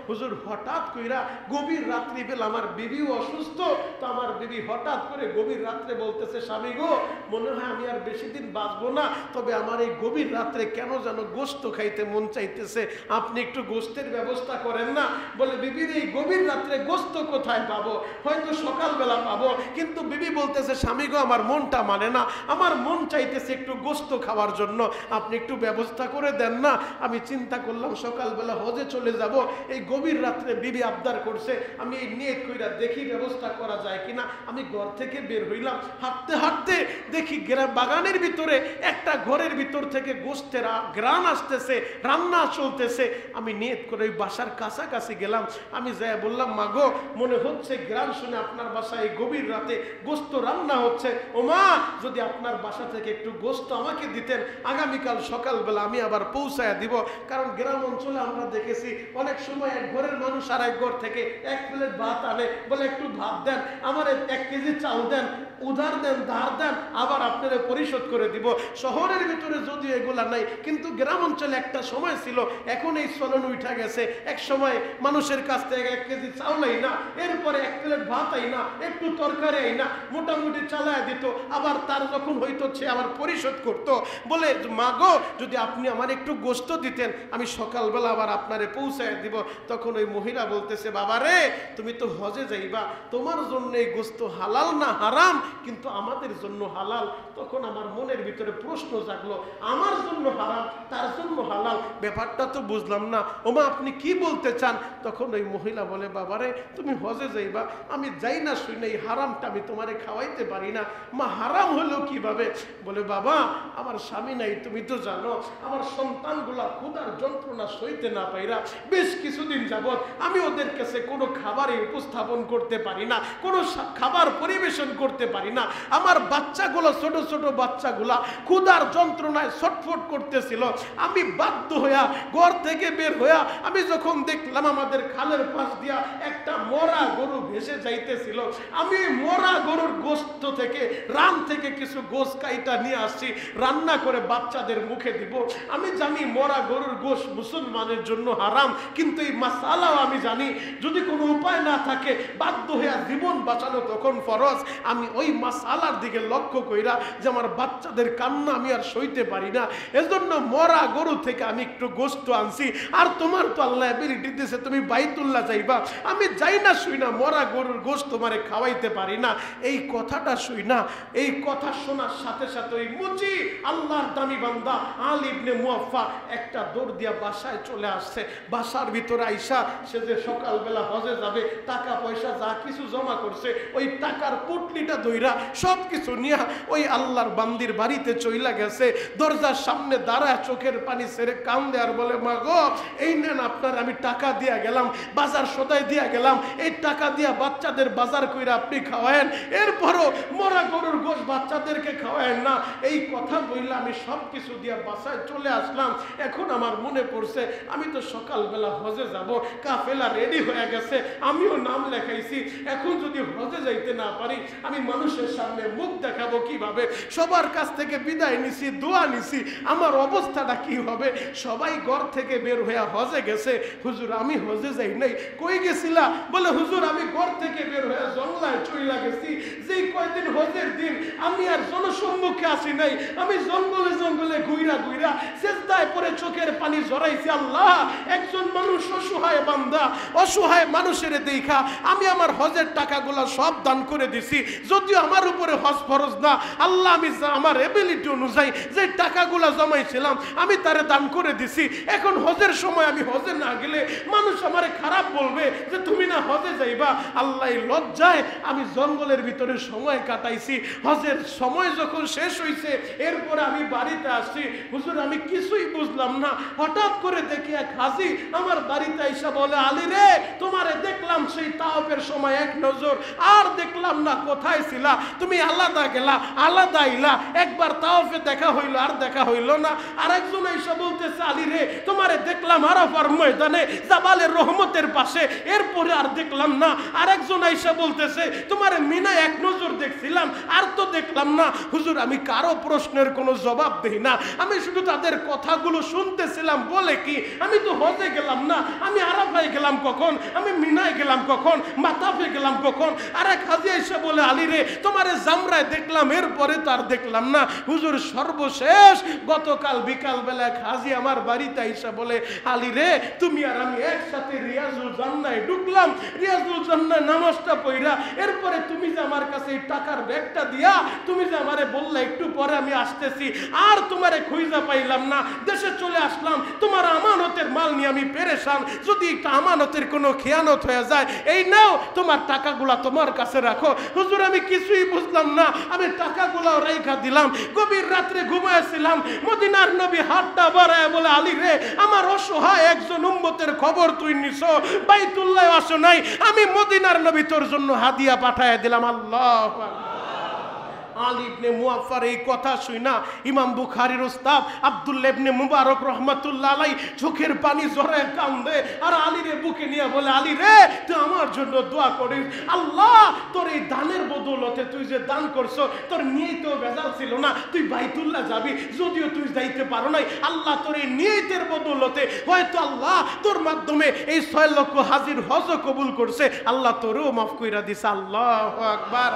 হুজুর হঠাৎ কইরা গভীর রাত্রি বেলা আমার বিবিও অসুস্থ, তো আমার বিবি হঠাৎ করে গভীর রাত্রে বলতেছে স্বামী গো মনে হয় আমি আর বেশি দিন বাঁচবো না, তবে আমার এই গভীর রাত্রে কেন যেন গোশত খাইতে মন চাইতেছে, আপনি একটু গোশতের ব্যবস্থা করেন না। বলে বিবির এই গভীর রাত্রে গোশত কোথায় পাবো, হয়তো সকালবেলা পাবো, কিন্তু বিবি বলতেছে স্বামী গো আমার মনটা মানে না, আমার মন চাইতেছে একটু গোশত খাওয়ার জন্য, আপনি একটু ব্যবস্থা করে দেন না। আমি চিন্তা করলাম সকালবেলা হজে চলে যাব, এই গভীর রাত্রে বিবি আবদার করছে, আমি এই নিয়ত কইরা দেখি ব্যবস্থা করা যায় কিনা। আমি ঘর থেকে বের হইলাম, হাঁটতে হাঁটতে দেখি বাগানের ভিতরে একটা ঘরের ভিতর থেকে গোশতের ঘ্রাণ আসতেছে, রান্না চলতেছে। আমি নিয়ত করে ওই বাসার কাছাকাছি গেলাম। আমি যাই বললাম, মাগো মনে হচ্ছে ঘ্রাণ শুনে আপনার বাসায় এই গভীর রাতে গোশত রান্না হচ্ছে। ও মা, যদি আপনার বাসা থেকে একটু গোশত আমাকে দিতেন, আগামীকাল সকালবেলা আমি আবার পৌঁছায় দিব। কারণ গ্রাম অঞ্চলে আমরা দেখেছি অনেক সময় এক ঘরের মানুষ আর এক ঘর থেকে এক প্লেট ভাত আনে, বলে একটু ভাত দেন, আমার 1 কেজি চাল দেন, উধার দেন, ধার দেন, আবার আপনারা পরিশোধ করে দিব। শহরের ভিতরে যদিও এগুলা নাই, কিন্তু গ্রাম অঞ্চলে একটা সময় ছিল, এখন এই চলন উঠা গেছে। এক সময় মানুষের কাছ থেকে 1 কেজি চাউলাই না, এরপরে 1 প্লেট ভাত আই না, একটু তরকারি আই না, মোটামুটি চালায় দিত। আবার তার যখন হইতো সে আবার পরিশোধ করতো। বলে, মাগো যদি আপনি আমার একটু গোশত দিতেন, আমি সকালবেলা আবার আপনারে পৌঁছায় দিব। তখন ওই মহিলা বলতেছে, বাবা রে, তুমি তো হজে যাইবা, তোমার জন্য এই গোশত হালাল না হারাম? কিন্তু আমাদের জন্য হালাল। তখন আমার মনের ভিতরে প্রশ্ন জাগলো, আমার জন্য হারাম, তার জন্য হালাল, ব্যাপারটা তো বুঝলাম না। ওমা, আপনি কি বলতে চান? তখন ওই মহিলা বলে, বাবারে তুমি হজে যাইবা, আমি যাই না শুই না, এই হারামটা আমি তোমারে খাওয়াইতে পারি না। মা, হারাম হলো কিভাবে? বলে, বাবা আমার স্বামী নাই, তুমি তো জানো, আমার সন্তানগুলা ক্ষুধার যন্ত্রণা সইতে না পাইরা বেশ কিছুদিন যাবত আমি ওদের কাছে কোনো খাবারে উপস্থাপন করতে পারি না, কোনো খাবার পরিবেশন করতে পারি না। আমার বাচ্চাগুলো, ছোট ছোট বাচ্চাগুলা ক্ষুধার যন্ত্রণায় ছটফট করতেছিল। আমি বাধ্য হইয়া ঘর থেকে বের হইয়া আমি যখন দেখলাম আমাদের খালের পাশ দিয়া একটা মরা গরু ভেসে যাইতেছিল, আমি মরা গরুর গোশত থেকে, রান থেকে কিছু গোশ কাইটা নিয়ে আসছি, রান্না করে বাচ্চাদের মুখে দিব। আমি জানি মরা গরুর গোশ মুসলমানের জন্য হারাম, কিন্তু এই মাসালাও আমি জানি, যদি কোনো উপায় না থাকে বাধ্য হইয়া জীবন বাঁচানো তখন ফরজ। আমি ওই মাসালার দিকে লক্ষ্য কইরা যে আমার বাচ্চাদের কান্না আমি আর সইতে পারি না, এজন্য মরা গরু থেকে আমি একটু গোশত আনছি। আর তোমার তো আল্লাহ এবিলিটি দিয়েছে, তুমি বাইতুল্লাহ যাইবা, আমি যাই না শুই না মরা গরুর গোশত তোমারে খাওয়াইতে পারি না। এই কথাটা শুই না, এই কথা শোনার সাথে সাথে ওই মুচি আল্লাহর দামি বান্দা আলী ইবনে মুয়াফফা একটা দৌড় দিয়া বাসায় চলে আসছে। বাসার ভিতরে আইসা সে যে সকালবেলা হজে যাবে, টাকা পয়সা যা কিছু জমা করছে, ওই টাকার পুটলিটা দইরা সব কিছু নিয়ে ওই আল্লাহর বান্দির বাড়িতে চইলা গেছে। দরজার সামনে দাঁড়ায় চোখের পানি ছেড়ে কান্দে আর বলে, মা গো, এই নেন আপনার আমি টাকা দিয়া গেলাম, বাজার সদাই দিয়া গেলাম, এই টাকা দিয়া বাচ্চাদের বাজার কইরা আপনি খাওয়ায়েন, এরপরও মরা গরুর গোশ বাচ্চাদেরকে খাওয়ায়েন না। এই কথা বললে আমি সব কিছু দিয়া বাসায় চলে আসলাম। এখন আমার মনে পড়ছে আমি তো সকালবেলা হজে যাব, কাফেলা রেডি হয়ে গেছে, আমিও নাম লেখাইছি। এখন যদি হজে যাইতে না পারি, আমি মানুষের সামনে মুখ দেখাবো কিভাবে? সবার কাছ থেকে বিদায় নিছি, দোয়া নিছি, আমার অবস্থাটা কি হবে? সবাই ঘর থেকে বের হয়ে হজে গেছে। হুজুর আমি হজে যাই নাই। কই গেছিলা? বলে, হুজুর আমি ঘর থেকে বের হয়ে জঙ্গলায় চইলা গেছি। যেই কয়দিন হজের দিন আমি আর জনসম্মুখে আসি নাই, আমি জঙ্গলে জঙ্গলে ঘুইরা ঘুইরা সেজদায় পড়ে চোখের পানি ঝরাইছি। আল্লাহ, একজন মানুষ অসহায় বান্দা, অসহায় মানুষের দেখা আমি আমার হজের টাকাগুলো সব দান করে দিছি। যদিও আমার উপরে হজ ফরজ না, আল্লাহ আমি আমার এবিলিটি অনুযায়ী যে টাকাগুলো জমাইছিলাম আমি তারে দান করে দিছি। এখন হজের সময় আমি হজে না গেলে মানুষ আমারে খারাপ বলবে যে তুমি না হজে যাইবা। আল্লাহ লজ্জায় আমি জঙ্গলের ভিতরে সময় কাটাইছি। হজের সময় যখন শেষ হইছে, এরপরে আমি বাড়িতে আসছি। হুজুর আমি কিছুই বুঝলাম না, হঠাৎ করে দেখি এক হাজি আমার বাড়িতে এসে বলে, আলী রে, তোমারে দেখলাম সেই তাওয়াফের সময় এক নজর, আর দেখলাম না, কোথায় ছিলা তুমি? আলাদা গেলা, আলাদা আইলা, একবার তাওয়াফে দেখা হইলো আর দেখা হইলো না। আরেকজন এসে বলতেছে, আলী রে, তোমারে দেখলাম আরাফার ময়দানে জাবালের রহমতের পাশে, এরপরে আর দেখলাম না। আরেকজন এসে বলতেছে, তোমারে মিনায় এক নজর দেখছিলাম, আর তো দেখলাম না। হুজুর আমি কারো প্রশ্নের কোনো জবাব দেই না, আমি শুধু তাদের কথাগুলো শুনতেছিলাম। বলে কি, আমি তো হজে গেলাম না, আমি আরাফায় গেলাম কখন, আমি মিনায় গেলাম কখন, মাতাফে গেলাম কখন। আরেক হাজি এসে বলে আলী রে তোমারে জামরায় দেখলাম, এরপরে তো আর দেখলাম না। হুজুর সর্বশেষ গতকাল বিকাল বেলা এক হাজি আমার বাড়িতে এসে বলে আলী রে তুমি আর আমি একসাথে রিয়াজুল জান্নায় ঢুকলাম, রিয়াজুল জান্নায় নামাজটা পড়া, এরপরে তুমি যে আমার কাছে এই টাকার ব্যাগটা দিয়া তুমি যে আমারে বললা একটু পরে আমি আসতেছি, আর তোমারে খুঁজা পাইলাম না, দেশে চলে আসলাম, তোমার আমানতের মাল নিয়ে আমি পেরেশান, যদি একটা আমানতের কোনো খেয়ানত হয়ে যায়, এই নাও তোমার টাকাগুলা তোমার কাছে রাখো। হুজুর আমি কিছুই বুঝলাম না, আমি টাকাগুলাও রেখা দিলাম। গভীর রাত্রে ঘুমাইছিলাম, মদিনার নবী হাতটা বাড়ায় বলে আলী রে আমার অসহায় একজন উম্মতের খবর তুই নিছো, বাইতুল্লাহ আসো নাই, আমি মদিনার নবী তোর জন্য হাদিয়া পাঠায় দিলাম। আল্লাহু আকবার। আলী ইবনে মুআফফার এই কথা শুনা ইমাম বুখারীর উস্তাদ আব্দুল্লাহ ইবনে মুবারক রাহমাতুল্লাহ আলাইহি চোখের পানি জড়ায় কান্দে, আর আলীরে বুকে নিয়ে বলে আলী রে তুই আমার জন্য দোয়া করিস, আল্লাহ তোর এই দানের বদৌলতে তুই যে দান করছো তোর নিয়তেও ভেজাল ছিল না, তুই বাইতুল্লাহ যাবি, যদিও তুই যাইতে পারো নাই, আল্লাহ তোর এই নিয়তের বদৌলতে হয়তো আল্লাহ তোর মাধ্যমে এই 6 লক্ষ হাজির হজ কবুল করছে, আল্লাহ তোরও মাফ কইরা দিছে। আল্লাহু আকবার।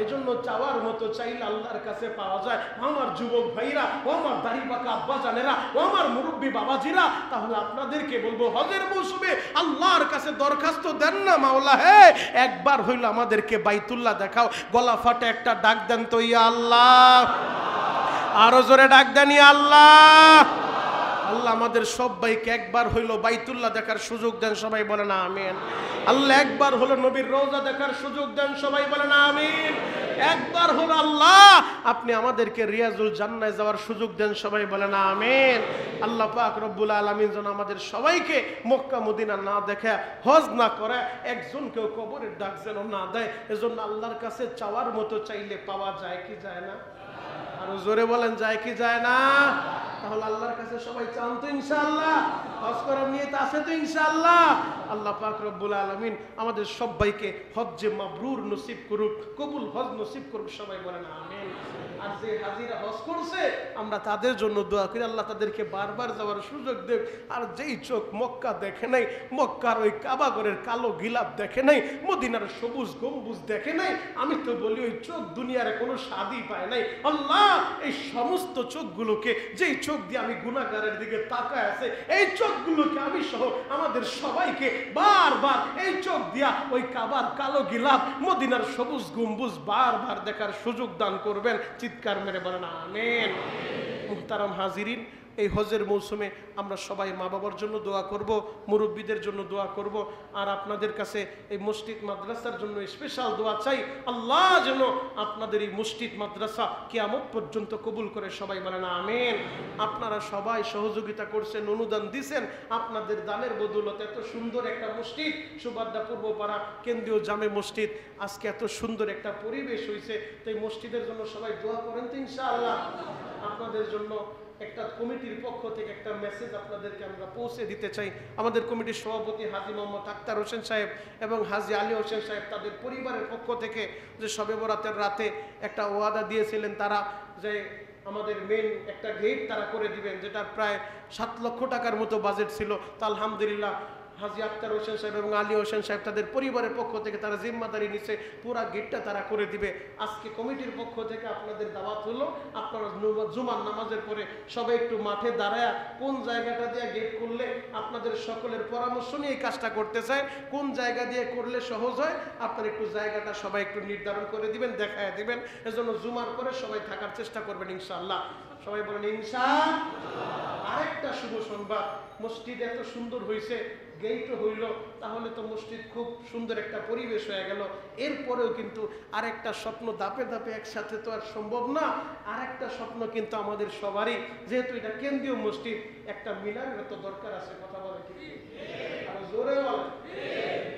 এজন্য চাওয়ার মতো চাইলে আল্লাহর কাছে পাওয়া যায়। আমার যুবক ভাইরা, ও আমার দাড়ি পাকা আব্বা জানেরা, ও আমার মুরব্বী বাবাজিরা, তাহলে আপনাদেরকে বলবো হজের মৌসুমে আল্লাহর কাছে দরখাস্ত দেন না, মাওলা হে একবার হইলো আমাদেরকে বাইতুল্লাহ দেখাও, গলা ফাটে একটা ডাক দেন তো ইয়া আল্লাহ, আরো জোরে ডাক দেন ইয়া আল্লাহ। আল্লাহ আমাদের সবাইকে একবার হইলো বাইতুল্লাহ দেখার সুযোগ দেন, সবাই বলেন আমিন। আল্লাহ একবার হলো নবীর রওজা দেখার সুযোগ দেন, সবাই বলেন আমিন। একবার হলো আল্লাহ আপনি আমাদেরকে রিয়াজুল জান্নায় যাওয়ার সুযোগ দেন, সবাই বলেন আমিন। আল্লাহ পাক রব্বুল আলামিন যেন আমাদের সবাইকে মক্কা মদিনা না দেখে হজ না করে, একজনকেও কবরের ডাক যেন না দেয়, এজন্য আল্লাহর কাছে চাওয়ার মতো চাইলে পাওয়া যায় কি যায় না? আরো জোরে বলেন যায় কি যায় না? তাহলে আল্লাহর কাছে সবাই চান তো ইনশাআল্লাহ, হজ করার নিয়ত আছে তো ইনশাআল্লাহ। আল্লাহ পাক রব্বুল আলামিন আমাদের সবাইকে হজ্জে মাবরুর নসিব করুক, কবুল হজ নসিব করুক, সবাই বলেন আমিন। আর যে হাজিরা হজ করছে আমরা তাদের জন্য দোয়া করি আল্লাহ তাদেরকে বারবার যাওয়ার সুযোগ দেব। আর যেই চোখ মক্কা দেখে নাই, মক্কার ওই কাবা ঘরের কালো গিলাপ দেখে নাই, মদিনার সবুজ গম্বুজ দেখে নাই, আমি তো বলি ওই চোখ দুনিয়ার কোনো স্বাদই পায় নাই। আল্লাহ এই সমস্ত চোখগুলোকে, যেই চোখ দিয়ে আমি গুনাহগারের দিকে তাকায় আছে, এই চোখগুলোকে আমি সহ আমাদের সবাইকে বারবার এই চোখ দিয়া ওই কাবার কালো গিলাপ, মদিনার সবুজ গম্বুজ বারবার দেখার সুযোগ দান করবেন। চিৎকার মেরে বলেন আমিন। মুহতারাম হাজিরিন, এই হজের মৌসুমে আমরা সবাই মা বাবার জন্য দোয়া করব, মুরব্বীদের জন্য দোয়া করব, আর আপনাদের কাছে এই মসজিদ মাদ্রাসার জন্য স্পেশাল দোয়া চাই। আল্লাহ যেন আপনাদের এই মসজিদ মাদ্রাসা কিয়ামত পর্যন্ত কবুল করে, সবাই বলেন আমিন। আপনারা সবাই সহযোগিতা করছেন, অনুদান দিছেন, আপনাদের দানের বদৌলতে এত সুন্দর একটা মসজিদ, সুবাদ্দা পূর্বপাড়া কেন্দ্রীয় জামে মসজিদ, আজকে এত সুন্দর একটা পরিবেশ হয়েছে। তো এই মসজিদের জন্য সবাই দোয়া করেন তো ইনশাআল্লাহ। আপনাদের জন্য একটা কমিটির পক্ষ থেকে একটা মেসেজ আপনাদেরকে আমরা পৌঁছে দিতে চাই। আমাদের কমিটির সভাপতি হাজী মোহাম্মদ আক্তার হোসেন সাহেব এবং হাজী আলী হোসেন সাহেব তাদের পরিবারের পক্ষ থেকে যে শবে বরাতের রাতে একটা ওয়াদা দিয়েছিলেন, তারা যে আমাদের মেন একটা গেট তারা করে দিবেন, যেটা প্রায় 7 লক্ষ টাকার মতো বাজেট ছিল। তা আলহামদুলিল্লাহ হাজী আক্তার হোসেন সাহেব এবং আলী হোসেন সাহেব তাদের পরিবারের পক্ষ থেকে তারা জিম্মাদারি নিচ্ছে, পুরা গেটটা তারা করে দিবে। আজকে কমিটির পক্ষ থেকে আপনাদের দাওয়াত হলো, আপনারা জুমার নামাজের পরে সবাই একটু মাঠে দাঁড়ায় কোন জায়গাটা দিয়ে গেট করলে আপনাদের সকলের পরামর্শ নিয়ে এই কাজটা করতে চায়, কোন জায়গা দিয়ে করলে সহজ হয়, আপনারা একটু জায়গাটা সবাই একটু নির্ধারণ করে দিবেন, দেখায় দিবেন। এজন্য জুমার পরে সবাই থাকার চেষ্টা করবেন ইনশাআল্লাহ, সবাই বলেন ইনশাআল্লাহ। আরেকটা শুভ সংবাদ, মসজিদ এত সুন্দর হয়েছে, গেটও হইল, তাহলে তো মসজিদ খুব সুন্দর একটা পরিবেশ হয়ে গেল। এরপরেও কিন্তু আরেকটা স্বপ্ন, দাপে দাপে একসাথে তো আর সম্ভব না, আরেকটা স্বপ্ন কিন্তু আমাদের সবারই, যেহেতু এটা কেন্দ্রীয় মসজিদ, একটা মিনারের তো দরকার আছে। কথা বলে কি জোরে বলে?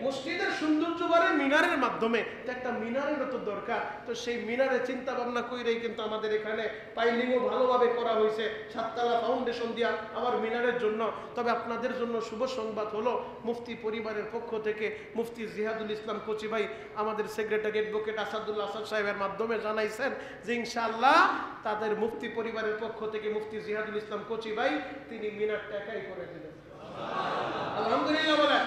মসজিদের সৌন্দর্য বাড়ে মিনারের মাধ্যমে, তো একটা মিনারেরও তো দরকার। তো সেই মিনারের চিন্তা ভাবনা কইরেই কিন্তু আমাদের এখানে পাইলিংও ভালোভাবে করা হয়েছে, 7 তলা ফাউন্ডেশন দিয়া আবার মিনারের জন্য। তবে আপনাদের জন্য শুভ সংবাদ হলো, মুফতি পরিবারের পক্ষ থেকে মুফতি জিহাদুল ইসলাম কোচি ভাই আমাদের সেক্রেটারি অ্যাডভোকেট আসাদুল্লাহ আসাদ সাহেবের মাধ্যমে জানাইছেন যে ইনশাআল্লাহ তাদের মুফতি পরিবারের পক্ষ থেকে মুফতি জিহাদুল ইসলাম কোচি ভাই তিনি মিনারটা একাই করে দিলেন। আলহামদুলিল্লাহ বলেন।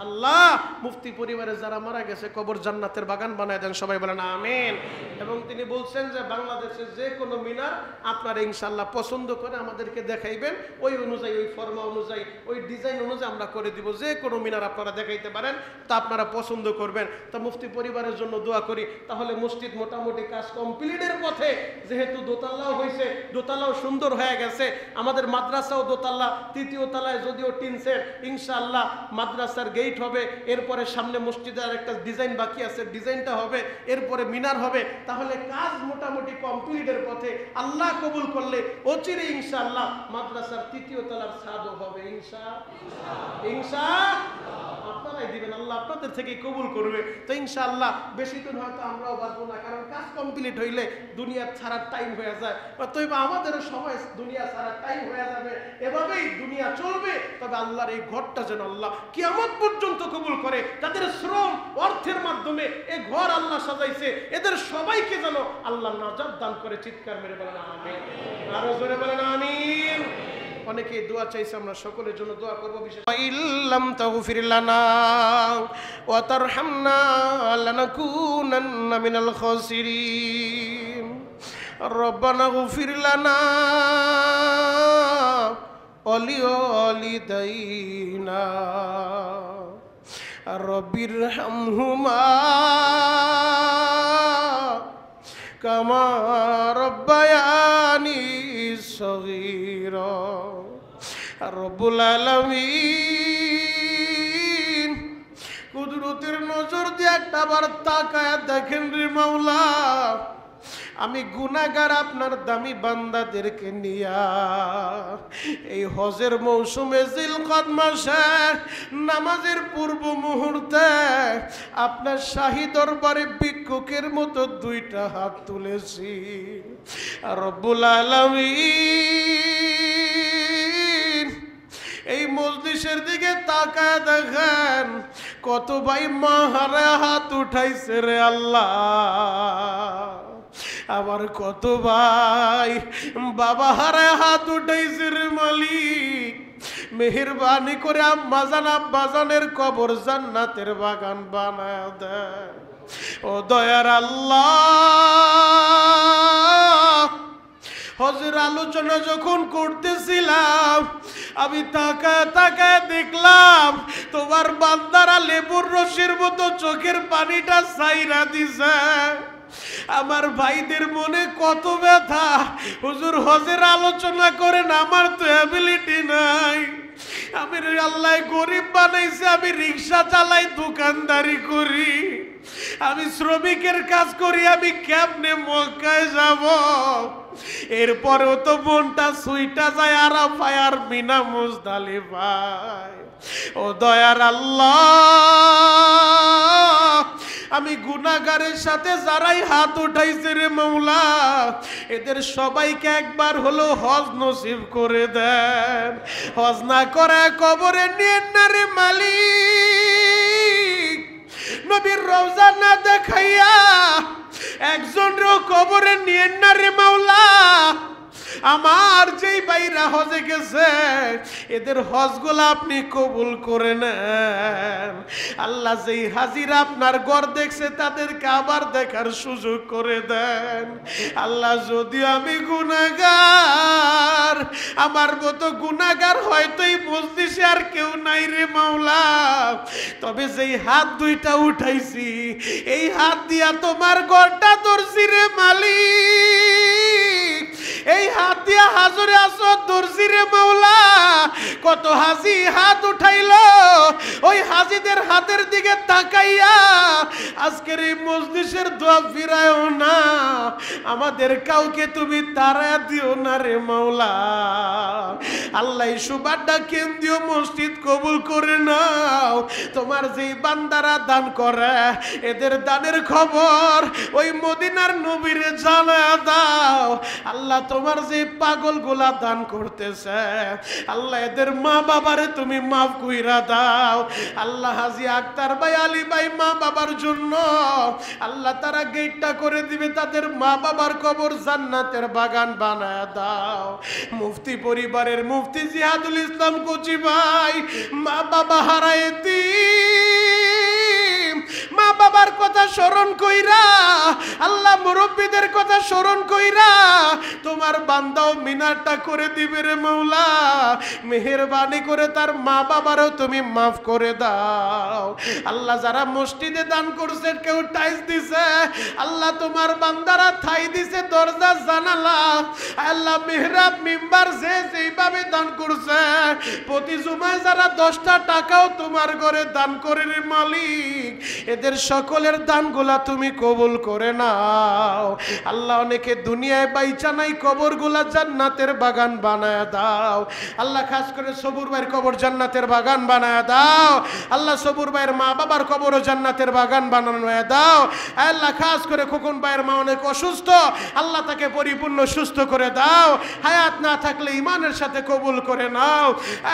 আল্লাহ মুফতি পরিবারে যারা মারা গেছে কবর জান্নাতের বাগান বানায় দেন, সবাই বলেন আমিন। এবং তিনি বলছেন যে বাংলাদেশের যে কোনো মিনার আপনারা ইনশাআল্লাহ পছন্দ করে আমাদেরকে দেখাইবেন, ওই অনুযায়ী, ওই ফর্মা অনুযায়ী, ওই ডিজাইন অনুযায়ী আমরা করে দিব। যে কোনো মিনার আপনারা দেখাইতে পারেন, তা আপনারা পছন্দ করবেন। তা মুফতি পরিবারের জন্য দোয়া করি। তাহলে মসজিদ মোটামুটি কাজ কমপ্লিটের পথে, যেহেতু দোতলাও হয়েছে, দোতলাও সুন্দর হয়ে গেছে। আমাদের মাদ্রাসাও দোতলা, তৃতীয় তলায় যদিও টিন সেট, ইনশাআল্লাহ মাদ্রাসার গেট হবে। এরপরে সামনে মসজিদের একটা ডিজাইন বাকি আছে, ডিজাইনটা হবে, এরপরে মিনার হবে। তাহলে কাজ মোটামুটি কমপ্লিটের পথে। আল্লাহ কবুল করলে অচিরে ইনশাআল্লাহ মাদ্রাসার তৃতীয় তলার ছাদও হবে ইনশাআল্লাহ। আপনারাই দিবেন, আল্লাহ আপনাদের থেকে কবুল করবে। তো ইনশাআল্লাহ বেশি দিন হয়তো আমরাও বাঁচবো না, কারণ কাজ কমপ্লিট হইলে দুনিয়া ছাড়ার টাইম হয়ে যায়। তবে আমাদেরও সময় দুনিয়া ছাড়ার টাইম হয়ে যাবে, এভাবেই দুনিয়া চলবে। তবে আল্লাহর এই ঘরটা যেন আল্লাহ কিয়ামত পর্যন্ত কবুল করে। তাদের শ্রম অর্থের মাধ্যমে এই ঘর আল্লাহ সাজাইছে, এদের সবাইকে যেন আল্লাহ নাজাত দান করে। চিৎকার মেরে বলেন আমিন, আরো জোরে বলেন আমিন। অনেকে দোয়া চাইছে, আমরা সকলের জন্য দোয়া করব। বিশেষ ইল্লাম তাগফির লানা ওয়া তারহামনা লানাকুনান্না মিনাল খাসিরিন রব্বানা গফির লানা ওয়া লিওয়ালিদাইনা রব্বিরহামহুমা কামা রব্বায়ানি সগীরা। রব্বুল আলামিন কুদরতের নজর দিয়ে একটাবার তাকায় দেখেন রে মাওলা, আমি গুনাহগার আপনার দামি বান্দাদেরকে নিয়া এই হজের মৌসুমে জিলকদ মাসে নামাজের পূর্ব মুহূর্তে আপনার শাহী দরবারে ভিক্ষুকের মতো দুইটা হাত তুলেছি। রব্বুল আলামিন এই মজলিসের দিকে তাকায় দেখেন কত ভাই মাহারে হাত উঠাইছে রে আল্লাহ। আবার কত ভাই বাবা হারে হাত উঠাইছে রে মালিক। মেহেরবানি করে আম্মাজান আব্বাজানের কবর জান্নাতের বাগান বানায় দেয়। ও দয়ার আল্লাহ, হজের আলোচনা যখন করতেছিলাম আমি তাকায় তাকায় দেখলাম তোমার বান্দারা লেবুর রসের মতো চোখের পানিটা ছাইরা দিছে। আমার ভাইদের মনে কত ব্যথা, হুজুর হজের আলোচনা করেন, আমার তো অ্যাবিলিটি নাই। আমি আল্লাহ গরিব বানাইছে, আমি রিক্সা চালাই, দোকানদারি করি, আমি শ্রমিকের কাজ করি, আমি কেমনে মক্কায় যাব? এরপরেও তো মনটা সুইটা যায় আরাফায় আর মিনা মুজদালিফায়। ও দয়ার আল্লাহ, আমি গুনাহগারের সাথে যারাই হাত উঠাইছে রে মাওলা, এদের সবাইকে একবার হলো হজ নসিব করে দেন। হজ না করে কবরে নিয়েন না রে মালিক। নবীর রওজা না দেখাইয়া একজনেরও কবরে নিয়েন না রে মাওলা। আমার যেই বাইরা হজে গেছে এদের হজগুলো আপনি কবুল করে নেন। আল্লাহ যেই হাজিরা আপনার ঘর দেখছে তাদেরকে আবার দেখার সুযোগ করে দেন। আল্লাহ যদিও আমি গুনাহগার, আমার মতো গুনাহগার হয়তো এই মজলিসে আর কেউ নাই রে মাওলা, তবে যেই হাত দুইটা উঠাইছি এই হাত দিয়া তোমার ঘরটা ধরছি রে মালিক। এই হাত দিয়া হাজরে আসদ ধরছি রে মাওলা। কত হাজি হাত উঠাইলো, ওই হাজিদের হাতের দিকে তাকাইয়া আজকের এই মজলিসের দোয়া ফিরায়ও না। আমাদের কাউকে তুমি তারা দিও না রে মাওলা। আল্লাহ সুবাদটা কেন্দ্রীয় মসজিদ কবুল করে নাও। তোমার যেই বান্দারা দান করে এদের দানের খবর ওই মদিনার নবীরে জানা দাও। আল্লাহ তোমার যে পাগলগুলা দান করতেছে আল্লাহ এদের মা বাবারে তুমি মাফ কইরা দাও আল্লাহ। হাজী আক্তার ভাই, আলী ভাই মা বাবার জন্য আল্লাহ তারা গেটটা করে দিবে, তাদের মা বাবার কবর জান্নাতের বাগান বানায় দাও। মুফতি পরিবারের মুফতি জিহাদুল ইসলাম কোচি ভাই মা বাবা হারাইতি, মা বাবার কথা স্মরণ কইরা আল্লাহ মুরব্বীদের কথা স্মরণ কইরা তোমার বান্দাও মিনারটা করে দিবে রে মৌলা। মেহেরবানি করে তার মা বাবারও তুমি মাফ করে দাও আল্লাহ। যারা মসজিদে দান করছে, কেউ টাইলস দিছে আল্লাহ, তোমার বান্দারা থাই দিছে দরজা জানালা আল্লাহ, মেহরাব মিম্বার যে যেইভাবে দান করছে, প্রতি জুমায় যারা 10টা টাকাও তোমার ঘরে দান করে রে মালিক, এদের সকলের দানগুলা তুমি কবুল করে নাও আল্লাহ। অনেকে দুনিয়ায় বাইচা নাই, কবরগুলা জান্নাতের বাগান বানায় দাও আল্লাহ। খাস করে সবুর ভাইয়ের কবর জান্নাতের বাগান বানায় দাও আল্লাহ। সবুর ভাইয়ের মা বাবার কবরও জান্নাতের বাগান বানানো দাও আল্লাহ। খাস করে খোকন ভাইয়ের মা অনেক অসুস্থ আল্লাহ, তাকে পরিপূর্ণ সুস্থ করে দাও, হায়াত না থাকলে ইমানের সাথে কবুল করে নাও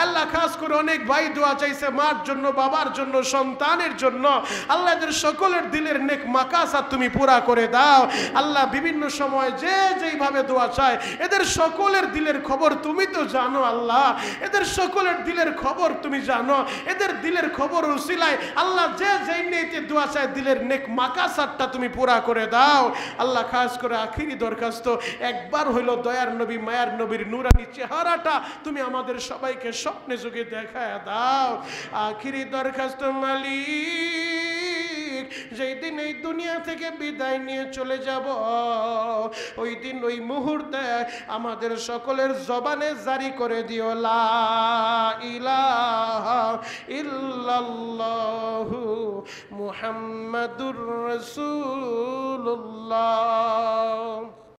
আল্লাহ। খাস করে অনেক ভাই দোয়া চাইছে মার জন্য, বাবার জন্য, সন্তানের জন্য আল্লাহ, এদের সকলের দিলের নেক মাকাসাত তুমি পুরা করে দাও আল্লাহ। বিভিন্ন সময় যে যেইভাবে দোয়া চায়, এদের সকলের দিলের খবর তুমি তো জানো আল্লাহ, এদের সকলের দিলের খবর তুমি জানো, এদের দিলের খবর উসিলায় আল্লাহ যে যেই নিয়েতে দোয়া চায় দিলের নেক মাকাসাতটা তুমি পুরা করে দাও আল্লাহ। খাস করে আখিরি দরখাস্ত, একবার হইল দয়ার নবী মায়ার নবীর নূরানি চেহারাটা তুমি আমাদের সবাইকে স্বপ্নে যুগে দেখায় দাও। আখিরি দরখাস্ত মালিক, যেই দিন এই দুনিয়া থেকে বিদায় নিয়ে চলে যাব, ওই দিন ওই মুহূর্তে আমাদের সকলের জবানে জারি করে দিও লা ইলাহা ইল্লাল্লাহু মুহাম্মাদুর রাসূলুল্লাহ।